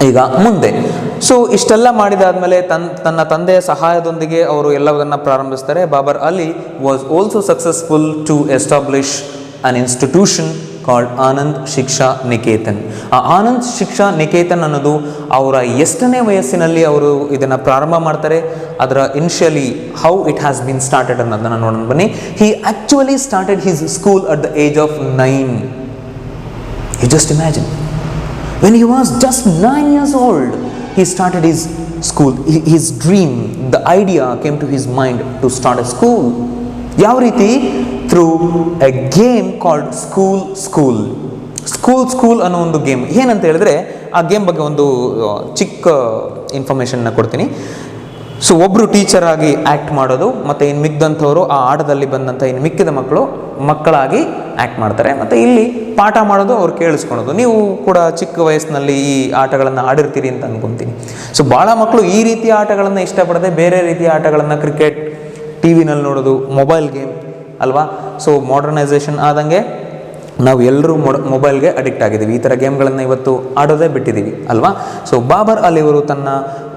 ಈಗ ಮುಂದೆ ಇಷ್ಟೆಲ್ಲ ಮಾಡಿದಾದ್ಮೇಲೆ ತನ್ನ ತಂದೆಯ ಸಹಾಯದೊಂದಿಗೆ ಅವರು ಎಲ್ಲವನ್ನ ಪ್ರಾರಂಭಿಸ್ತಾರೆ. Babar Ali was also successful to establish an institution called Anand Shiksha Niketan. ಆ ಆನಂದ್ ಶಿಕ್ಷಾ ನಿಕೇತನ್ ಅನ್ನೋದು ಅವರ ಎಷ್ಟನೇ ವಯಸ್ಸಿನಲ್ಲಿ ಅವರು ಇದನ್ನು ಪ್ರಾರಂಭ ಮಾಡ್ತಾರೆ, ಅದರ initially how it has been started ಅನ್ನೋದನ್ನು ನೋಡೋಣ ಬನ್ನಿ. He actually started his school at the age of 9. You just imagine, when he was just 9 years old, he started his school. His dream, the idea came to his mind to start a school. ಯಾವ ರೀತಿ? Through A game called school ಅನ್ನೋ ಒಂದು game. ಏನಂತ ಹೇಳಿದ್ರೆ, ಆ game ಬಗ್ಗೆ ಒಂದು ಚಿಕ್ಕ ಇನ್ಫಾರ್ಮೇಷನ್ನ ಕೊಡ್ತೀನಿ. ಒಬ್ಬರು ಟೀಚರ್ ಆಗಿ ಆ್ಯಕ್ಟ್ ಮಾಡೋದು, ಮತ್ತು ಇನ್ನು ಮಿಕ್ಕಿದಂಥವರು ಆ ಆಟದಲ್ಲಿ ಬಂದಂಥ ಇನ್ನು ಮಿಕ್ಕಿದ ಮಕ್ಕಳಾಗಿ ಆ್ಯಕ್ಟ್ ಮಾಡ್ತಾರೆ, ಮತ್ತು ಇಲ್ಲಿ ಪಾಠ ಮಾಡೋದು, ಅವ್ರು ಕೇಳಿಸ್ಕೊಳೋದು. ನೀವು ಕೂಡ ಚಿಕ್ಕ ವಯಸ್ಸಿನಲ್ಲಿ ಈ ಆಟಗಳನ್ನು ಆಡಿರ್ತೀರಿ ಅಂತ ಅಂದ್ಕೊತೀನಿ. ಭಾಳ ಮಕ್ಕಳು ಈ ರೀತಿಯ ಆಟಗಳನ್ನು ಇಷ್ಟಪಡದೆ ಬೇರೆ ರೀತಿಯ ಆಟಗಳನ್ನು, ಕ್ರಿಕೆಟ್, ಟಿ ವಿನಲ್ಲಿ ನೋಡೋದು, ಮೊಬೈಲ್ ಗೇಮ್ ಅಲ್ವಾ? ಮಾಡರ್ನೈಸೇಷನ್ ಆದಂಗೆ ನಾವು ಎಲ್ಲರೂ ಮೊಬೈಲ್ಗೆ ಅಡಿಕ್ಟ್ ಆಗಿದ್ದೀವಿ. ಈ ಥರ ಗೇಮ್ಗಳನ್ನು ಇವತ್ತು ಆಡೋದೇ ಬಿಟ್ಟಿದ್ದೀವಿ ಅಲ್ವಾ? ಬಾಬರ್ ಅಲಿ ಅವರು ತನ್ನ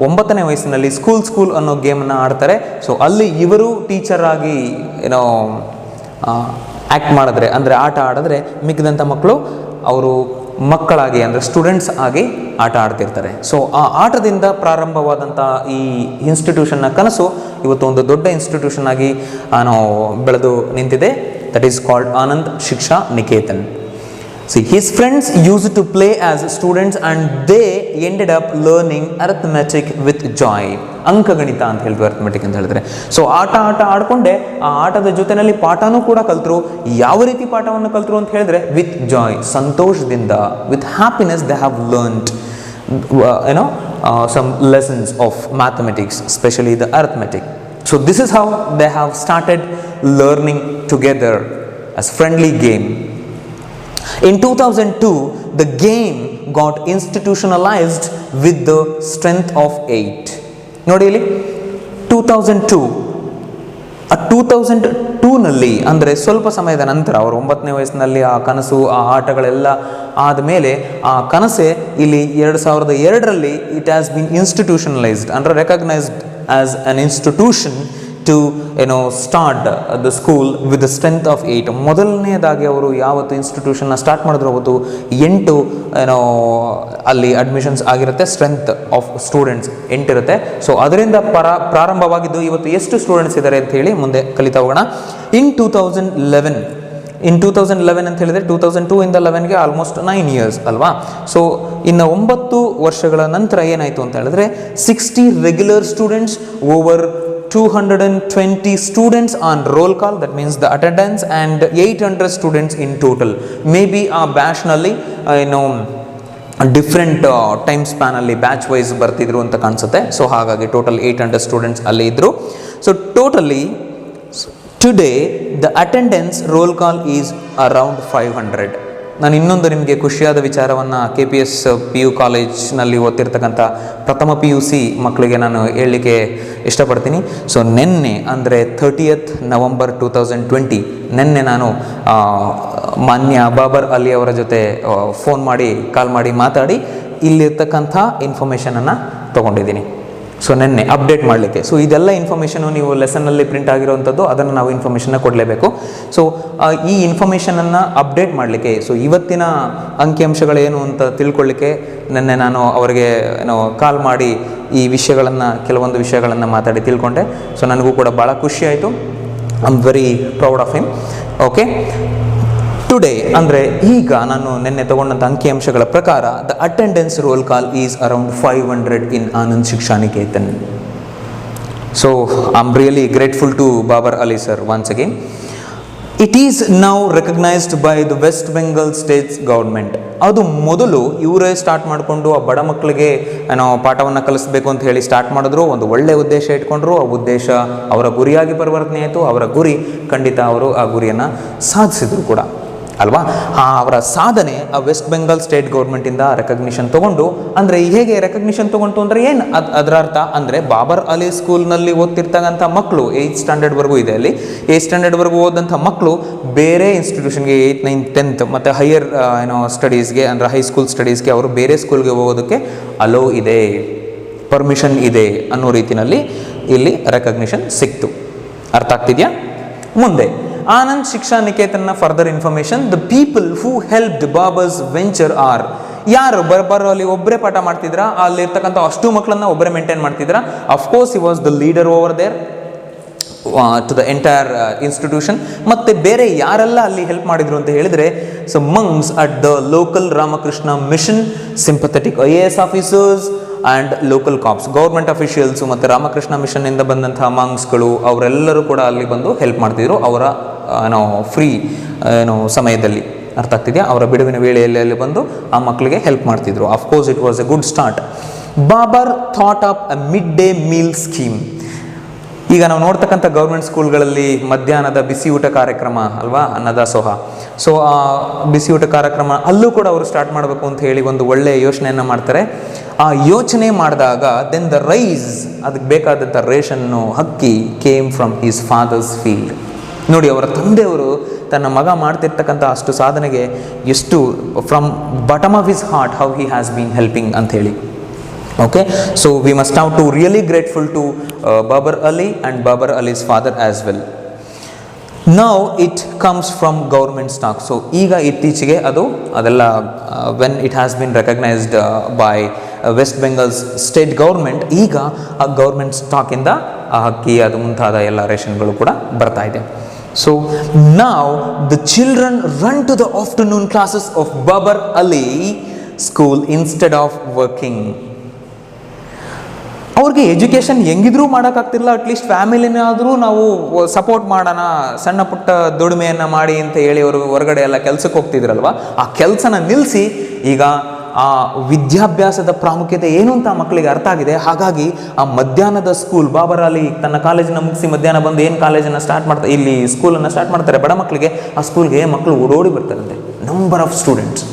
9ನೇ ವಯಸ್ಸಿನಲ್ಲಿ ಸ್ಕೂಲ್ ಅನ್ನೋ ಗೇಮನ್ನು ಆಡ್ತಾರೆ. ಅಲ್ಲಿ ಇವರು ಟೀಚರ್ ಆಗಿ ಆ್ಯಕ್ಟ್ ಮಾಡಿದ್ರೆ, ಅಂದರೆ ಆಟ ಆಡಿದ್ರೆ, ಮಿಕ್ಕಿದಂಥ ಮಕ್ಕಳು ಅವರು ಮಕ್ಕಳಾಗಿ ಅಂದರೆ ಸ್ಟೂಡೆಂಟ್ಸ್ ಆಗಿ ಆಟ ಆಡ್ತಿರ್ತಾರೆ. ಆ ಆಟದಿಂದ ಪ್ರಾರಂಭವಾದಂಥ ಈ ಇನ್ಸ್ಟಿಟ್ಯೂಷನ್ನ ಕನಸು ಇವತ್ತು ಒಂದು ದೊಡ್ಡ ಇನ್ಸ್ಟಿಟ್ಯೂಷನ್ ಆಗಿ ಬೆಳೆದು ನಿಂತಿದೆ. That is called Anand Shiksha Niketan. See, his friends used to play as students and they ended up learning arithmetic with joy. ಅಂಕಗಣಿತ ಅಂತ ಹೇಳಿದ್ರು, ಅರ್ಥಮೆಟಿಕ್ ಅಂತ ಹೇಳಿದ್ರೆ. ಆಟ ಆಡ್ಕೊಂಡೆ ಆ ಆಟದ ಜೊತೆಯಲ್ಲಿ ಪಾಠನೂ ಕೂಡ ಕಲ್ತರು. ಯಾವ ರೀತಿ ಪಾಠವನ್ನು ಕಲ್ತರು ಅಂತ ಹೇಳಿದ್ರೆ, ವಿತ್ ಜಾಯ್, ಸಂತೋಷದಿಂದ, with happiness they have learned some lessons of mathematics, especially the arithmetic. This is how they have started learning together as friendly game. In 2002, the game got institutionalized with the strength of 8. ನೋಡಿ ಇಲ್ಲಿ 2002 ನಲ್ಲಿ, ಅಂದರೆ ಸ್ವಲ್ಪ ಸಮಯದ ನಂತರ, ಅವರು 9ನೇ ವಯಸ್ಸಿನಲ್ಲಿ ಆ ಕನಸು, ಆ ಆಟಗಳೆಲ್ಲ ಆದಮೇಲೆ ಆ ಕನಸೆ ಇಲ್ಲಿ 2002ರಲ್ಲಿ ಇಟ್ ಹ್ಯಾಸ್ ಬೀನ್ ಇನ್ಸ್ಟಿಟ್ಯೂಷನಲೈಸ್ಡ್, ಅಂದರೆ recognised as an institution to start the school with the strength of 8. ಮೊದಲನೇದಾಗಿ ಅವರು ಯಾವತ್ತು ಇನ್ಸ್ಟಿಟ್ಯೂಷನ್ನ ಸ್ಟಾರ್ಟ್ ಮಾಡಿದ್ರು ಅವತ್ತು 8 ಅಲ್ಲಿ ಅಡ್ಮಿಷನ್ಸ್ ಆಗಿರುತ್ತೆ, ಸ್ಟ್ರೆಂತ್ ಆಫ್ ಸ್ಟೂಡೆಂಟ್ಸ್ 8 ಇರುತ್ತೆ. ಅದರಿಂದ ಪ್ರಾರಂಭವಾಗಿದ್ದು ಇವತ್ತು ಎಷ್ಟು ಸ್ಟೂಡೆಂಟ್ಸ್ ಇದ್ದಾರೆ ಅಂತ ಹೇಳಿ ಮುಂದೆ ಕಲಿತಾ ಹೋಗೋಣ. ಇನ್ 2011 ಅಂತ ಹೇಳಿದ್ರೆ 2002 ಇಂದ 11ಗೆ ಆಲ್ಮೋಸ್ಟ್ 9 ಇಯರ್ಸ್ ಅಲ್ವಾ? ಇನ್ನು 9 ವರ್ಷಗಳ ನಂತರ ಏನಾಯಿತು ಅಂತ ಹೇಳಿದ್ರೆ 60 regular students, over 220 students on roll call, that means the attendance, and 800 students in total. Maybe ಆ ಬ್ಯಾಚ್ನಲ್ಲಿ ಡಿಫ್ರೆಂಟ್ ಟೈಮ್ ಸ್ಪ್ಯಾನಲ್ಲಿ ಬ್ಯಾಚ್ ವೈಸ್ ಬರ್ತಿದ್ರು ಅಂತ ಕಾಣಿಸುತ್ತೆ. ಸೊ ಹಾಗಾಗಿ ಟೋಟಲ್ 800 ಸ್ಟೂಡೆಂಟ್ಸ್ ಅಲ್ಲಿ ಇದ್ದರು. So totally today the attendance roll call is around 500. ನಾನು ಇನ್ನೊಂದು ನಿಮಗೆ ಖುಷಿಯಾದ ವಿಚಾರವನ್ನು KPS PU ಕಾಲೇಜ್ನಲ್ಲಿ ಓದ್ತಿರ್ತಕ್ಕಂಥ ಪ್ರಥಮ PUC ಮಕ್ಕಳಿಗೆ ನಾನು ಹೇಳಲಿಕ್ಕೆ ಇಷ್ಟಪಡ್ತೀನಿ. ಸೊ ನಿನ್ನೆ ಅಂದರೆ 30th November 2020 ನಿನ್ನೆ ನಾನು ಮಾನ್ಯ ಬಾಬರ್ ಅಲಿ ಅವರ ಜೊತೆ ಕಾಲ್ ಮಾಡಿ ಮಾತಾಡಿ ಇಲ್ಲಿರ್ತಕ್ಕಂಥ ಇನ್ಫಾರ್ಮೇಷನನ್ನು ತೊಗೊಂಡಿದ್ದೀನಿ. ಸೊ ನಿನ್ನೆ ಅಪ್ಡೇಟ್ ಮಾಡಲಿಕ್ಕೆ. ಸೊ ಇದೆಲ್ಲ ಇನ್ಫಾರ್ಮೇಷನು ನೀವು ಲೆಸನ್ನಲ್ಲಿ ಪ್ರಿಂಟ್ ಆಗಿರೋವಂಥದ್ದು, ಅದನ್ನು ನಾವು ಇನ್ಫಾರ್ಮೇಷನ್ನ ಕೊಡಲೇಬೇಕು. ಸೊ ಈ ಇನ್ಫಾರ್ಮೇಷನನ್ನು ಅಪ್ಡೇಟ್ ಮಾಡಲಿಕ್ಕೆ, ಸೊ ಇವತ್ತಿನ ಅಂಕಿಅಂಶಗಳೇನು ಅಂತ ತಿಳ್ಕೊಳ್ಳಿಕ್ಕೆ ನಿನ್ನೆ ನಾನು ಅವರಿಗೆ ಕಾಲ್ ಮಾಡಿ ಈ ಕೆಲವೊಂದು ವಿಷಯಗಳನ್ನು ಮಾತಾಡಿ ತಿಳ್ಕೊಂಡೆ. ಸೊ ನನಗೂ ಕೂಡ ಭಾಳ ಖುಷಿ ಆಯಿತು. I am very proud of him. Okay, today ಅಂದರೆ ಈಗ ನಾನು ನಿನ್ನೆ ತಗೊಂಡಂಥ ಅಂಕಿಅಂಶಗಳ ಪ್ರಕಾರ the attendance roll call is around 500 in Anand Shiksha Niketan. So I am really grateful to Babar Ali sir once again. It is now recognised by the West Bengal states government. ಅದು ಮೊದಲು ಇವರೇ ಸ್ಟಾರ್ಟ್ ಮಾಡಿಕೊಂಡು ಆ ಬಡ ಮಕ್ಕಳಿಗೆ ಪಾಠವನ್ನು ಕಲಿಸಬೇಕು ಅಂತ ಹೇಳಿ ಸ್ಟಾರ್ಟ್ ಮಾಡಿದ್ರು. ಒಂದು ಒಳ್ಳೆಯ ಉದ್ದೇಶ ಇಟ್ಕೊಂಡ್ರು. ಆ ಉದ್ದೇಶ ಅವರ ಗುರಿಯಾಗಿ ಪರಿವರ್ತನೆ ಆಯಿತು. ಅವರ ಗುರಿ ಖಂಡಿತ ಅವರು ಆ ಗುರಿಯನ್ನು ಸಾಧಿಸಿದ್ರು ಕೂಡ ಅಲ್ವಾ. ಅವರ ಸಾಧನೆ ಆ ವೆಸ್ಟ್ ಬೆಂಗಾಲ್ ಸ್ಟೇಟ್ ಗೌರ್ಮೆಂಟಿಂದ ರೆಕಗ್ನಿಷನ್ ತೊಗೊಂಡು, ಅಂದರೆ ಹೇಗೆ ರೆಕಗ್ನಿಷನ್ ತೊಗೊಂಡು ಅಂದರೆ ಏನು ಅದರ ಅರ್ಥ ಅಂದರೆ ಬಾಬರ್ ಅಲಿ ಸ್ಕೂಲ್ನಲ್ಲಿ ಓದ್ತಿರ್ತಕ್ಕಂಥ ಮಕ್ಕಳು 8th ಸ್ಟ್ಯಾಂಡರ್ಡ್ವರೆಗೂ ಇದೆ, ಅಲ್ಲಿ 8th ಸ್ಟ್ಯಾಂಡರ್ಡ್ವರೆಗೂ ಓದಂಥ ಮಕ್ಕಳು ಬೇರೆ ಇನ್ಸ್ಟಿಟ್ಯೂಷನ್ಗೆ 8th 9th 10th ಮತ್ತು ಹೈಯರ್ ಸ್ಟಡೀಸ್ಗೆ ಅಂದರೆ ಹೈಸ್ಕೂಲ್ ಸ್ಟಡೀಸ್ಗೆ ಅವರು ಬೇರೆ ಸ್ಕೂಲ್ಗೆ ಹೋಗೋದಕ್ಕೆ ಅಲೋ ಇದೆ, ಪರ್ಮಿಷನ್ ಇದೆ ಅನ್ನೋ ರೀತಿಯಲ್ಲಿ ಇಲ್ಲಿ ರೆಕಗ್ನಿಷನ್ ಸಿಕ್ತು. ಅರ್ಥ ಆಗ್ತಿದೆಯಾ? ಮುಂದೆ ಆನಂದ್ ಶಿಕ್ಷಾ ನಿಕೇತನ್ನ further information. The people who helped Babar's venture are. ಯಾರು ಅಲ್ಲಿ ಒಬ್ಬರೇ ಪಾಠ ಮಾಡ್ತಿದ್ರ, ಅಲ್ಲಿರ್ತಕ್ಕಂಥ ಅಷ್ಟು ಮಕ್ಕಳನ್ನ ಒಬ್ಬರೇ ಮೇಂಟೈನ್ ಮಾಡ್ತಿದ್ರ. Of course he was the leader over there to the entire institution. ಮತ್ತು ಬೇರೆ ಯಾರೆಲ್ಲ ಅಲ್ಲಿ ಹೆಲ್ಪ್ ಮಾಡಿದ್ರು ಅಂತ ಹೇಳಿದರೆ, so monks at the local Ramakrishna Mission, sympathetic IAS officers and local cops, government officials ಮತ್ತು ರಾಮಕೃಷ್ಣ ಮಿಷನ್ನಿಂದ ಬಂದಂತಹ ಮಂಗ್ಸ್ಗಳು ಅವರೆಲ್ಲರೂ ಕೂಡ ಅಲ್ಲಿ ಬಂದು ಹೆಲ್ಪ್ ಮಾಡ್ತಿದ್ರು ಅವರ ಫ್ರೀ ಸಮಯದಲ್ಲಿ. ಅರ್ಥ ಆಗ್ತಿದೆಯಾ? ಅವರ ಬಿಡುವಿನ ವೇಳೆಯಲ್ಲಿ ಅಲ್ಲಿ ಬಂದು ಆ ಮಕ್ಕಳಿಗೆ ಹೆಲ್ಪ್ ಮಾಡ್ತಿದ್ರು. Of course it was a good start. Babar thought up a mid day meal scheme. ಈಗ ನಾವು ನೋಡ್ತಕ್ಕಂಥ ಗೌರ್ಮೆಂಟ್ ಸ್ಕೂಲ್ಗಳಲ್ಲಿ ಮಧ್ಯಾಹ್ನದ ಬಿಸಿ ಊಟ ಕಾರ್ಯಕ್ರಮ ಅಲ್ವಾ, ಅನ್ನದಾಸೋಹ. ಸೊ ಆ ಬಿಸಿ ಊಟ ಕಾರ್ಯಕ್ರಮ ಅಲ್ಲೂ ಕೂಡ ಅವರು ಸ್ಟಾರ್ಟ್ ಮಾಡಬೇಕು ಅಂತ ಹೇಳಿ ಒಂದು ಒಳ್ಳೆಯ ಯೋಚನೆಯನ್ನು ಮಾಡ್ತಾರೆ. ಆ ಯೋಚನೆ ಮಾಡಿದಾಗ ದೆನ್ ದ ರೈಸ್, ಅದಕ್ಕೆ ಬೇಕಾದಂಥ ರೇಷನ್ನು ಅಕ್ಕಿ came from his father's field. ನೋಡಿ, ಅವರ ತಂದೆಯವರು ತನ್ನ ಮಗ ಮಾಡ್ತಿರ್ತಕ್ಕಂಥ ಅಷ್ಟು ಸಾಧನೆಗೆ ಎಷ್ಟು from bottom of his heart how he has been helping ಅಂತ ಹೇಳಿ. Okay, so we must now to really grateful to Babar Ali and Babar Ali's father as well. Now it comes from government stock. So ಈಗ ಇತ್ತೀಚೆಗೆ ಅದೆಲ್ಲ when it has been recognized by West Bengal's state government, ಈಗ ಆ government ಸ್ಟಾಕಿಂದ ಅಕ್ಕಿ ಅದು ಮುಂತಾದ ಎಲ್ಲ ರೇಷನ್ಗಳು ಕೂಡ ಬರ್ತಾ ಇದೆ. So now the children run to the afternoon classes of Babar Ali school instead of working. ಅವ್ರಿಗೆ ಎಜುಕೇಷನ್ ಹೆಂಗಿದ್ರೂ ಮಾಡೋಕ್ಕಾಗ್ತಿಲ್ಲ, ಅಟ್ಲೀಸ್ಟ್ ಫ್ಯಾಮಿಲಿನಾದರೂ ನಾವು ಸಪೋರ್ಟ್ ಮಾಡೋಣ, ಸಣ್ಣ ಪುಟ್ಟ ದುಡಿಮೆಯನ್ನು ಮಾಡಿ ಅಂತ ಹೇಳಿ ಅವರು ಹೊರಗಡೆ ಎಲ್ಲ ಕೆಲಸಕ್ಕೆ ಹೋಗ್ತಿದ್ರಲ್ವ, ಆ ಕೆಲಸನ ನಿಲ್ಲಿಸಿ ಈಗ ಆ ವಿದ್ಯಾಭ್ಯಾಸದ ಪ್ರಾಮುಖ್ಯತೆ ಏನು ಅಂತ ಮಕ್ಕಳಿಗೆ ಅರ್ಥ ಆಗಿದೆ. ಹಾಗಾಗಿ ಆ ಮಧ್ಯಾಹ್ನದ ಸ್ಕೂಲ್, ಬಾಬರ್ ಅಲಿ ತನ್ನ ಕಾಲೇಜನ್ನು ಮುಗಿಸಿ ಮಧ್ಯಾಹ್ನ ಬಂದು ಏನು ಕಾಲೇಜನ್ನು ಸ್ಟಾರ್ಟ್ ಮಾಡ್ತಾರೆ, ಇಲ್ಲಿ ಸ್ಕೂಲನ್ನು ಸ್ಟಾರ್ಟ್ ಮಾಡ್ತಾರೆ ಬಡ ಮಕ್ಕಳಿಗೆ. ಆ ಸ್ಕೂಲ್ಗೆ ಮಕ್ಕಳು ಓಡೋಡಿ ಬರ್ತಾರಂತೆ, number of students.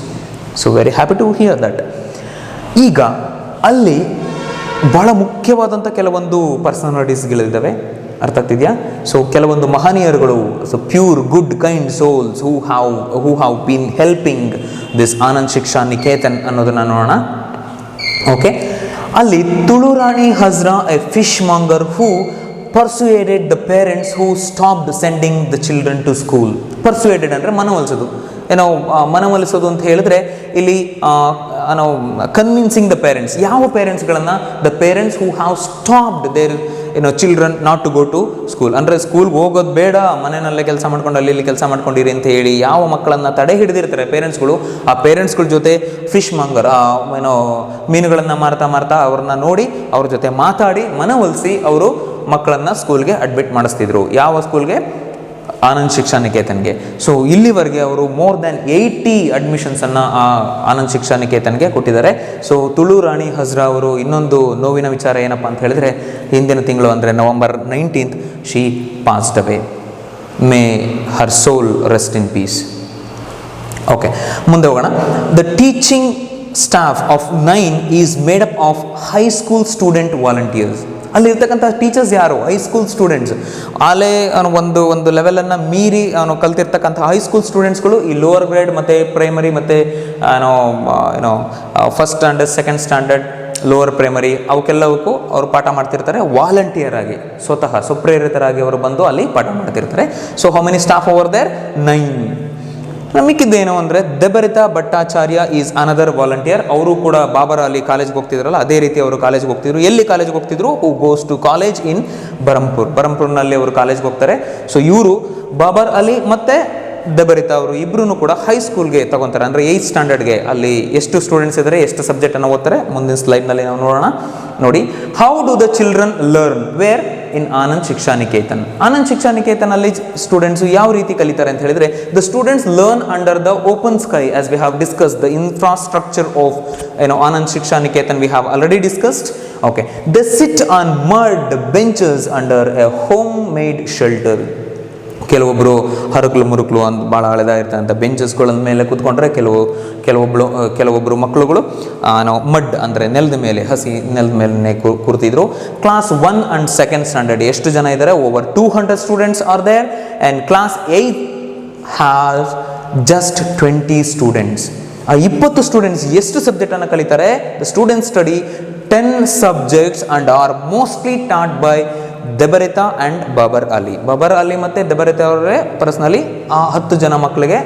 So very happy to hear that. ಈಗ ಅಲ್ಲಿ ಬಹಳ ಮುಖ್ಯವಾದಂಥ ಕೆಲವೊಂದು ಪರ್ಸನಾಲಿಟೀಸ್ಗಳಿದ್ದಾವೆ. ಅರ್ಥ ಆಗ್ತಿದೆಯಾ? ಸೊ ಕೆಲವೊಂದು ಮಹನೀಯರುಗಳು, so pure good kind souls who have been helping this Anand Shiksha Niketan ಅನ್ನೋದನ್ನ ನೋಡೋಣ. ಓಕೆ, ಅಲ್ಲಿ Tulurani Hazra a fishmonger who persuaded the parents who stopped sending the children to school. Persuaded ಅಂದರೆ ಮನವೊಲಿಸೋದು. ಮನವೊಲಿಸೋದು ಅಂತ ಹೇಳಿದ್ರೆ ಇಲ್ಲಿ ಕನ್ವಿನ್ಸಿಂಗ್ ದ ಪೇರೆಂಟ್ಸ್. ಯಾವ ಪೇರೆಂಟ್ಸ್ಗಳನ್ನು? The parents who have stopped their children not to go to school. ಅಂದರೆ ಸ್ಕೂಲ್ಗೆ ಹೋಗೋದು ಬೇಡ, ಮನೆಯಲ್ಲೇ ಕೆಲಸ ಮಾಡ್ಕೊಂಡು ಅಲ್ಲಿ ಕೆಲಸ ಮಾಡ್ಕೊಂಡಿರಿ ಅಂತ ಹೇಳಿ ಯಾವ ಮಕ್ಕಳನ್ನು ತಡೆ ಹಿಡಿದಿರ್ತಾರೆ ಪೇರೆಂಟ್ಸ್ಗಳು, ಆ ಪೇರೆಂಟ್ಸ್ಗಳ ಜೊತೆ ಫಿಶ್ ಮಾಂಗರ್ ಮೀನುಗಳನ್ನು ಮಾರ್ತಾ ಅವ್ರನ್ನ ನೋಡಿ ಅವ್ರ ಜೊತೆ ಮಾತಾಡಿ ಮನವೊಲಿಸಿ ಅವರು ಮಕ್ಕಳನ್ನು ಸ್ಕೂಲ್ಗೆ ಅಡ್ಮಿಟ್ ಮಾಡಿಸ್ತಿದ್ರು. ಯಾವ ಸ್ಕೂಲ್ಗೆ? ಆನಂದ್ ಶಿಕ್ಷಾ ನಿಕೇತನ್ಗೆ. ಸೊ ಇಲ್ಲಿವರೆಗೆ ಅವರು ಮೋರ್ ದ್ಯಾನ್ 80 ಅಡ್ಮಿಷನ್ಸನ್ನು ಆನಂದ್ ಶಿಕ್ಷಾ ನಿಕೇತನ್ಗೆ ಕೊಟ್ಟಿದ್ದಾರೆ. ಸೊ ತುಳು ರಾಣಿ ಹಜ್ರಾ ಅವರು ಇನ್ನೊಂದು ನೋವಿನ ವಿಚಾರ ಏನಪ್ಪ ಅಂತ ಹೇಳಿದ್ರೆ, ಹಿಂದಿನ ತಿಂಗಳು ಅಂದರೆ November 19th she passed away. May her soul rest in peace. Okay, ಮುಂದೆ ಹೋಗೋಣ. The teaching staff of 9 is made up of high school student volunteers. ಅಲ್ಲಿರ್ತಕ್ಕಂಥ ಟೀಚರ್ಸ್ ಯಾರು? High school students. ಆಲೇ ಒಂದು ಲೆವೆಲನ್ನು ಮೀರಿ ಕಲ್ತಿರ್ತಕ್ಕಂಥ ಹೈಸ್ಕೂಲ್ ಸ್ಟೂಡೆಂಟ್ಸ್ಗಳು ಈ ಲೋವರ್ ಗ್ರೇಡ್ ಮತ್ತು ಪ್ರೈಮರಿ ಮತ್ತು first standard, second standard, lower primary ಅವಕ್ಕೆಲ್ಲವಕ್ಕೂ ಅವರು ಪಾಠ ಮಾಡ್ತಿರ್ತಾರೆ. ವಾಲಂಟಿಯರ್ ಆಗಿ, ಸ್ವತಃ ಸ್ವಪ್ರೇರಿತರಾಗಿ ಅವರು ಬಂದು ಅಲ್ಲಿ ಪಾಠ ಮಾಡ್ತಿರ್ತಾರೆ. So how many staff over there? 9. ಮಿಕ್ಕಿದ್ದೇನು ಅಂದರೆ Debarita Bhattacharya is another volunteer. ಅವರು ಕೂಡ ಬಾಬರ್ ಅಲಿ ಕಾಲೇಜ್ಗೆ ಹೋಗ್ತಿದ್ರಲ್ಲ, ಅದೇ ರೀತಿ ಅವರು ಕಾಲೇಜ್ಗೆ ಹೋಗ್ತಿದ್ರು. ಎಲ್ಲಿ ಕಾಲೇಜ್ಗೆ ಹೋಗ್ತಿದ್ರು? ಹೂ ಗೋಸ್ ಟು ಕಾಲೇಜ್ ಇನ್ ಬರಂಪುರ್ನಲ್ಲಿ ಅವರು ಕಾಲೇಜ್ಗೆ ಹೋಗ್ತಾರೆ. ಸೊ ಇವರು ಬಾಬರ್ ಅಲಿ ಮತ್ತು ದೆಬರಿತಾ ಅವರು ಇಬ್ಬರೂ ಕೂಡ ಹೈಸ್ಕೂಲ್ಗೆ ತಗೊತಾರೆ, ಅಂದರೆ 8th ಸ್ಟ್ಯಾಂಡರ್ಡ್ಗೆ. ಅಲ್ಲಿ ಎಷ್ಟು ಸ್ಟೂಡೆಂಟ್ಸ್ ಇದ್ದಾರೆ, ಎಷ್ಟು ಸಬ್ಜೆಕ್ಟನ್ನು ಓದ್ತಾರೆ, ಮುಂದಿನ ಸ್ಲೈಡ್ನಲ್ಲಿ ನಾವು ನೋಡೋಣ. ನೋಡಿ, how do the children learn where? In Anand Shiksha Niketan. Anand Shiksha ನಿಕೇತನಲ್ಲಿ ಸ್ಟೂಡೆಂಟ್ಸ್ ಯಾವ ರೀತಿ ಕಲಿತಾರೆ ಅಂತ ಹೇಳಿದ್ರೆ, the students learn under the open sky, as we have discuss the infrastructure of Anand Shiksha Niketan we have already discussed. Okay, they sit on mud benches under a home made shelter. ಕೆಲವೊಬ್ಬರು ಹರಕಲು ಅಂತ ಭಾಳ ಹಳೆದಾಗಿರ್ತಕ್ಕಂಥ ಬೆಂಚಸ್ಗಳ ಮೇಲೆ ಕೂತ್ಕೊಂಡ್ರೆ, ಕೆಲವೊಬ್ಬರು ಮಕ್ಕಳುಗಳು ನಾವು ಮಡ್ ಅಂದರೆ ನೆಲದ ಮೇಲೆ, ಹಸಿ ನೆಲದ ಮೇಲೆ ಕೂರ್ತಿದ್ರು. ಕ್ಲಾಸ್ 1 and 2nd ಸ್ಟ್ಯಾಂಡರ್ಡ್ ಎಷ್ಟು ಜನ ಇದ್ದಾರೆ? Over 200 students are there. And class 8 has just 20 students. ಆ 20 ಸ್ಟೂಡೆಂಟ್ಸ್ ಎಷ್ಟು ಸಬ್ಜೆಕ್ಟನ್ನು ಕಲಿತಾರೆ? The students study 10 subjects and are mostly taught by Debarita and Babar Ali. Babar Ali ಮತ್ತು ದೆಬರಿತಾ ಅವರೇ ಪರ್ಸ್ನಲಿ ಆ 20 ಜನ ಮಕ್ಕಳಿಗೆ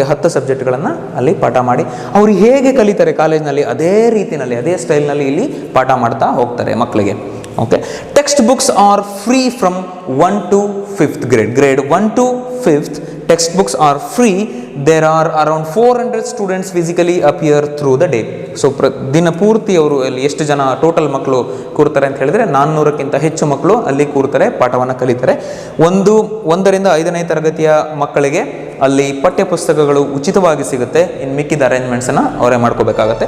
10 ಸಬ್ಜೆಕ್ಟ್ಗಳನ್ನು ಅಲ್ಲಿ ಪಾಠ ಮಾಡಿ ಅವ್ರು ಹೇಗೆ ಕಲಿತಾರೆ ಕಾಲೇಜ್ನಲ್ಲಿ, ಅದೇ ರೀತಿಯಲ್ಲಿ, ಅದೇ ಸ್ಟೈಲ್ನಲ್ಲಿ ಇಲ್ಲಿ ಪಾಠ ಮಾಡ್ತಾ ಹೋಗ್ತಾರೆ ಮಕ್ಕಳಿಗೆ. Okay, text books R free from 1 to 5th grade. Grade 1 to 5th text books are free. There are around 400 students physically appear through the day. So ದಿನ ಪೂರ್ತಿ ಅವರು ಅಲ್ಲಿ ಎಷ್ಟು ಜನ ಟೋಟಲ್ ಮಕ್ಕಳು ಕೂರ್ತಾರೆ ಅಂತ ಹೇಳಿದ್ರೆ 400ಕ್ಕಿಂತ ಹೆಚ್ಚು ಮಕ್ಕಳು ಅಲ್ಲಿ ಕೂರ್ತಾರೆ, ಪಾಠವನ್ನು ಕಲಿತಾರೆ. 1ರಿಂದ 5ನೇ ತರಗತಿಯ ಮಕ್ಕಳಿಗೆ ಅಲ್ಲಿ ಪಠ್ಯ ಪುಸ್ತಕಗಳು ಉಚಿತವಾಗಿ ಸಿಗುತ್ತೆ. ಇನ್ನು ಮಿಕ್ಕಿದ ಅರೇಂಜ್ಮೆಂಟ್ಸನ್ನು ಅವರೇ ಮಾಡ್ಕೋಬೇಕಾಗತ್ತೆ.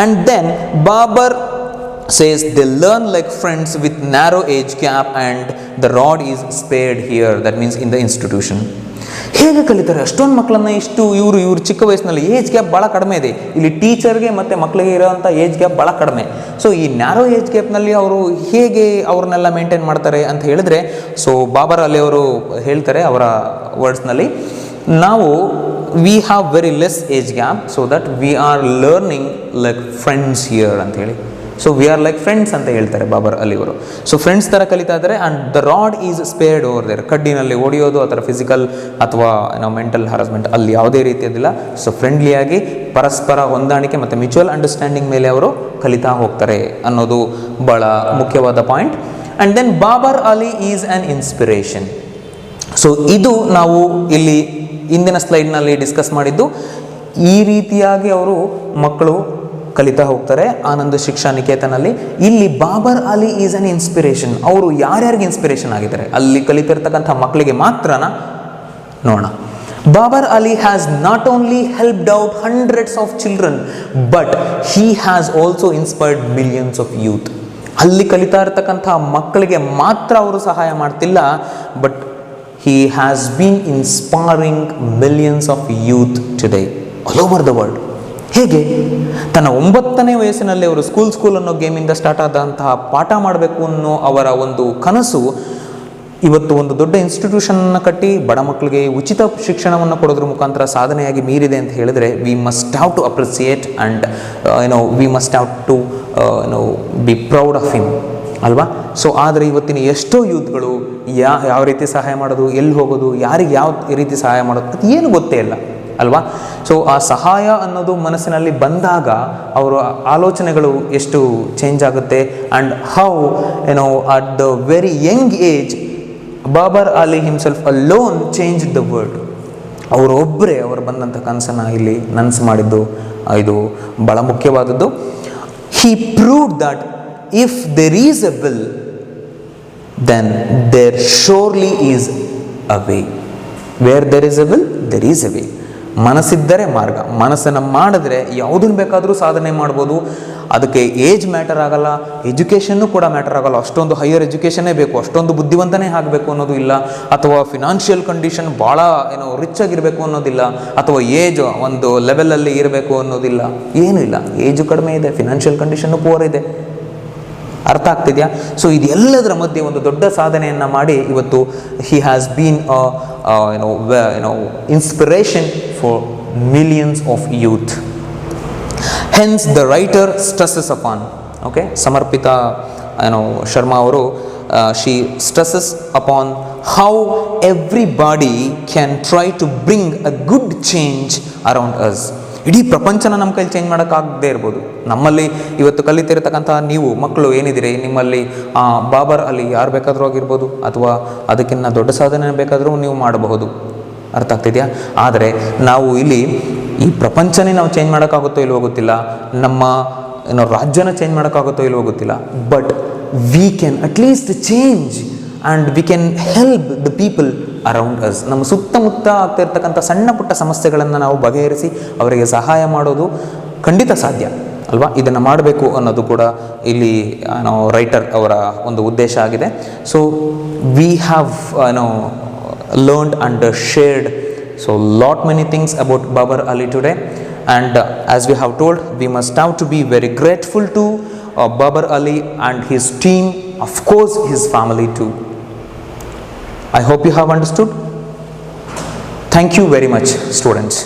And then Babar says they learn like friends with narrow age gap and the rod is spared here. That means in the institution. ಹೇಗೆ ಕಲಿತಾರೆ ಅಷ್ಟೊಂದು ಮಕ್ಕಳನ್ನ? ಇವರು ಚಿಕ್ಕ ವಯಸ್ಸಿನಲ್ಲಿ ಏಜ್ ಗ್ಯಾಪ್ ಭಾಳ ಕಡಿಮೆ ಇದೆ. ಇಲ್ಲಿ ಟೀಚರ್ಗೆ ಮತ್ತು ಮಕ್ಕಳಿಗೆ ಇರೋವಂಥ ಏಜ್ ಗ್ಯಾಪ್ ಭಾಳ ಕಡಿಮೆ. ಸೊ ಈ ನ್ಯಾರೋ ಏಜ್ ಗ್ಯಾಪ್ನಲ್ಲಿ ಅವರು ಹೇಗೆ ಅವ್ರನ್ನೆಲ್ಲ ಮೇಂಟೈನ್ ಮಾಡ್ತಾರೆ ಅಂತ ಹೇಳಿದ್ರೆ, ಸೊ ಬಾಬರ್ ಅಲಿ ಅವರು ಹೇಳ್ತಾರೆ ಅವರ ವರ್ಡ್ಸ್ನಲ್ಲಿ, ನಾವು we have very less age gap so that we are learning like friends here ಅಂತ ಹೇಳಿ. So we are like friends ಅಂತ ಹೇಳ್ತಾರೆ ಬಾಬರ್ ಅಲಿ ಅವರು. ಸೊ ಫ್ರೆಂಡ್ಸ್ ಥರ ಕಲಿತಾ ಇದ್ದಾರೆ. And the rod is spared over there. ಕಡ್ಡಿನಲ್ಲಿ ಹೊಡೆಯೋದು ಆ ಥರ ಫಿಸಿಕಲ್ ಅಥವಾ ಮೆಂಟಲ್ ಹರಾಸ್ಮೆಂಟ್ ಅಲ್ಲಿ ಯಾವುದೇ ರೀತಿಯದಿಲ್ಲ. ಸೊ ಫ್ರೆಂಡ್ಲಿಯಾಗಿ ಪರಸ್ಪರ ಹೊಂದಾಣಿಕೆ ಮತ್ತು ಮ್ಯೂಚುವಲ್ ಅಂಡರ್ಸ್ಟ್ಯಾಂಡಿಂಗ್ ಮೇಲೆ ಅವರು ಕಲಿತಾ ಹೋಗ್ತಾರೆ ಅನ್ನೋದು ಭಾಳ ಮುಖ್ಯವಾದ point. And then Babar Ali is an inspiration. So ಇದು ನಾವು ಇಲ್ಲಿ ಇಂದಿನ ಸ್ಲೈಡ್ನಲ್ಲಿ ಡಿಸ್ಕಸ್ ಮಾಡಿದ್ದು. ಈ ರೀತಿಯಾಗಿ ಅವರು ಮಕ್ಕಳು ಕಲಿತಾ ಹೋಗ್ತಾರೆ ಆನಂದ್ ಶಿಕ್ಷಾ ನಿಕೇತನಲ್ಲಿ. ಇಲ್ಲಿ Babar Ali is an inspiration. ಅವರು ಯಾರ್ಯಾರಿಗೆ ಇನ್ಸ್ಪಿರೇಷನ್ ಆಗಿದ್ದಾರೆ ಅಲ್ಲಿ ಕಲಿತಿರ್ತಕ್ಕಂಥ ಮಕ್ಕಳಿಗೆ ಮಾತ್ರನ ನೋಡೋಣ. Babar Ali has not only helped out hundreds of children but he has also inspired millions of youth. ಅಲ್ಲಿ ಕಲಿತಾ ಇರ್ತಕ್ಕಂಥ ಮಕ್ಕಳಿಗೆ ಮಾತ್ರ ಅವರು ಸಹಾಯ ಮಾಡ್ತಿಲ್ಲ, but he has been inspiring millions of youth today all over the world. ಹೇಗೆ? ತನ್ನ 9ನೇ ವಯಸ್ಸಿನಲ್ಲಿ ಅವರು ಸ್ಕೂಲ್ ಅನ್ನೋ ಗೇಮಿಂದ ಸ್ಟಾರ್ಟ್ ಆದಂತಹ ಪಾಠ ಮಾಡಬೇಕು ಅನ್ನೋ ಅವರ ಒಂದು ಕನಸು ಇವತ್ತು ಒಂದು ದೊಡ್ಡ ಇನ್ಸ್ಟಿಟ್ಯೂಷನ್ನ ಕಟ್ಟಿ ಬಡ ಮಕ್ಕಳಿಗೆ ಉಚಿತ ಶಿಕ್ಷಣವನ್ನು ಕೊಡೋದ್ರ ಮುಖಾಂತರ ಸಾಧನೆಯಾಗಿ ಮೀರಿದೆ ಅಂತ ಹೇಳಿದ್ರೆ, we must have to appreciate and we must have to be proud of him ಅಲ್ವಾ? ಸೊ ಆದರೆ ಇವತ್ತಿನ ಎಷ್ಟೋ ಯೂತ್ಗಳು ಯಾವ ರೀತಿ ಸಹಾಯ ಮಾಡೋದು, ಎಲ್ಲಿ ಹೋಗೋದು, ಯಾರಿಗೆ ಯಾವ ರೀತಿ ಸಹಾಯ ಮಾಡೋದು ಅದು ಏನು ಗೊತ್ತೇ ಇಲ್ಲ ಅಲ್ವಾ? ಸೊ ಆ ಸಹಾಯ ಅನ್ನೋದು ಮನಸ್ಸಿನಲ್ಲಿ ಬಂದಾಗ ಅವರ ಆಲೋಚನೆಗಳು ಎಷ್ಟು ಚೇಂಜ್ ಆಗುತ್ತೆ. And how at the very young age Babar Ali himself alone change the world. ಅವರೊಬ್ಬರೇ ಅವರು ಬಂದಂಥ ಕನಸನ್ನು ಇಲ್ಲಿ ನನಸು ಮಾಡಿದ್ದು ಇದು ಭಾಳ ಮುಖ್ಯವಾದದ್ದು. He proved that if there is a will, then there surely is a way. Where there is a will, there is a way. ಮನಸ್ಸಿದ್ದರೆ ಮಾರ್ಗ. ಮನಸ್ಸನ್ನು ಮಾಡಿದ್ರೆ ಯಾವುದನ್ನು ಬೇಕಾದರೂ ಸಾಧನೆ ಮಾಡ್ಬೋದು. ಅದಕ್ಕೆ ಏಜ್ ಮ್ಯಾಟರ್ ಆಗಲ್ಲ, ಎಜುಕೇಷನ್ನು ಕೂಡ ಮ್ಯಾಟರ್ ಆಗಲ್ಲ. ಅಷ್ಟೊಂದು ಹೈಯರ್ ಎಜುಕೇಷನ್ನೇ ಬೇಕು, ಅಷ್ಟೊಂದು ಬುದ್ಧಿವಂತನೇ ಆಗಬೇಕು ಅನ್ನೋದು ಇಲ್ಲ, ಅಥವಾ ಫಿನಾನ್ಷಿಯಲ್ ಕಂಡೀಷನ್ ಭಾಳ ರಿಚ್ ಆಗಿರಬೇಕು ಅನ್ನೋದಿಲ್ಲ, ಅಥವಾ ಏಜ್ ಒಂದು ಲೆವೆಲಲ್ಲಿ ಇರಬೇಕು ಅನ್ನೋದಿಲ್ಲ, ಏನೂ ಇಲ್ಲ. ಏಜು ಕಡಿಮೆ ಇದೆ, ಫಿನಾನ್ಷಿಯಲ್ ಕಂಡೀಷನ್ನು ಪೂರ್ ಇದೆ. ಅರ್ಥ ಆಗ್ತಿದೆಯಾ? ಸೊ ಇದೆಲ್ಲದರ ಮಧ್ಯೆ ಒಂದು ದೊಡ್ಡ ಸಾಧನೆಯನ್ನು ಮಾಡಿ ಇವತ್ತು he has been inspiration for millions of youth. Hence the writer stresses upon, okay, Samarpita Sharma ಅವರು she stresses upon how everybody can try to bring a good change around us. ಇಡೀ ಪ್ರಪಂಚನ ನಮ್ಮ ಕೈಲಿ ಚೇಂಜ್ ಮಾಡೋಕ್ಕಾಗದೇ ಇರ್ಬೋದು. ನಮ್ಮಲ್ಲಿ ಇವತ್ತು ಕಲಿತಿರ್ತಕ್ಕಂಥ ನೀವು ಮಕ್ಕಳು ಏನಿದ್ದೀರಿ, ನಿಮ್ಮಲ್ಲಿ ಬಾಬರ್ ಅಲಿ ಯಾರು ಬೇಕಾದರೂ ಆಗಿರ್ಬೋದು, ಅಥವಾ ಅದಕ್ಕಿಂತ ದೊಡ್ಡ ಸಾಧನೆ ಬೇಕಾದರೂ ನೀವು ಮಾಡಬಹುದು. ಅರ್ಥ ಆಗ್ತಿದೆಯಾ? ಆದರೆ ನಾವು ಇಲ್ಲಿ ಈ ಪ್ರಪಂಚನೇ ನಾವು ಚೇಂಜ್ ಮಾಡೋಕ್ಕಾಗುತ್ತೋ ಇಲ್ವೋ ಗೊತ್ತಿಲ್ಲ, ನಮ್ಮ ರಾಜ್ಯನ ಚೇಂಜ್ ಮಾಡೋಕ್ಕಾಗುತ್ತೋ ಇಲ್ವೋ ಗೊತ್ತಿಲ್ಲ, but we can at least change and we can help the people around us. ನಮ್ಮ ಸುತ್ತಮುತ್ತ ಆಗ್ತಿರ್ತಕ್ಕಂಥ ಸಣ್ಣ ಪುಟ್ಟ ಸಮಸ್ಯೆಗಳನ್ನು ನಾವು ಬಗೆಹರಿಸಿ ಅವರಿಗೆ ಸಹಾಯ ಮಾಡೋದು ಖಂಡಿತ ಸಾಧ್ಯ ಅಲ್ವಾ? ಇದನ್ನು ಮಾಡಬೇಕು ಅನ್ನೋದು ಕೂಡ ಇಲ್ಲಿ ರೈಟರ್ ಅವರ ಒಂದು ಉದ್ದೇಶ ಆಗಿದೆ. So we have learned and shared so lot many things about Babar Ali today, and as we have told, we must have to be very grateful to Babar Ali and his team, of course his family too. I hope you have understood. Thank you very much, students.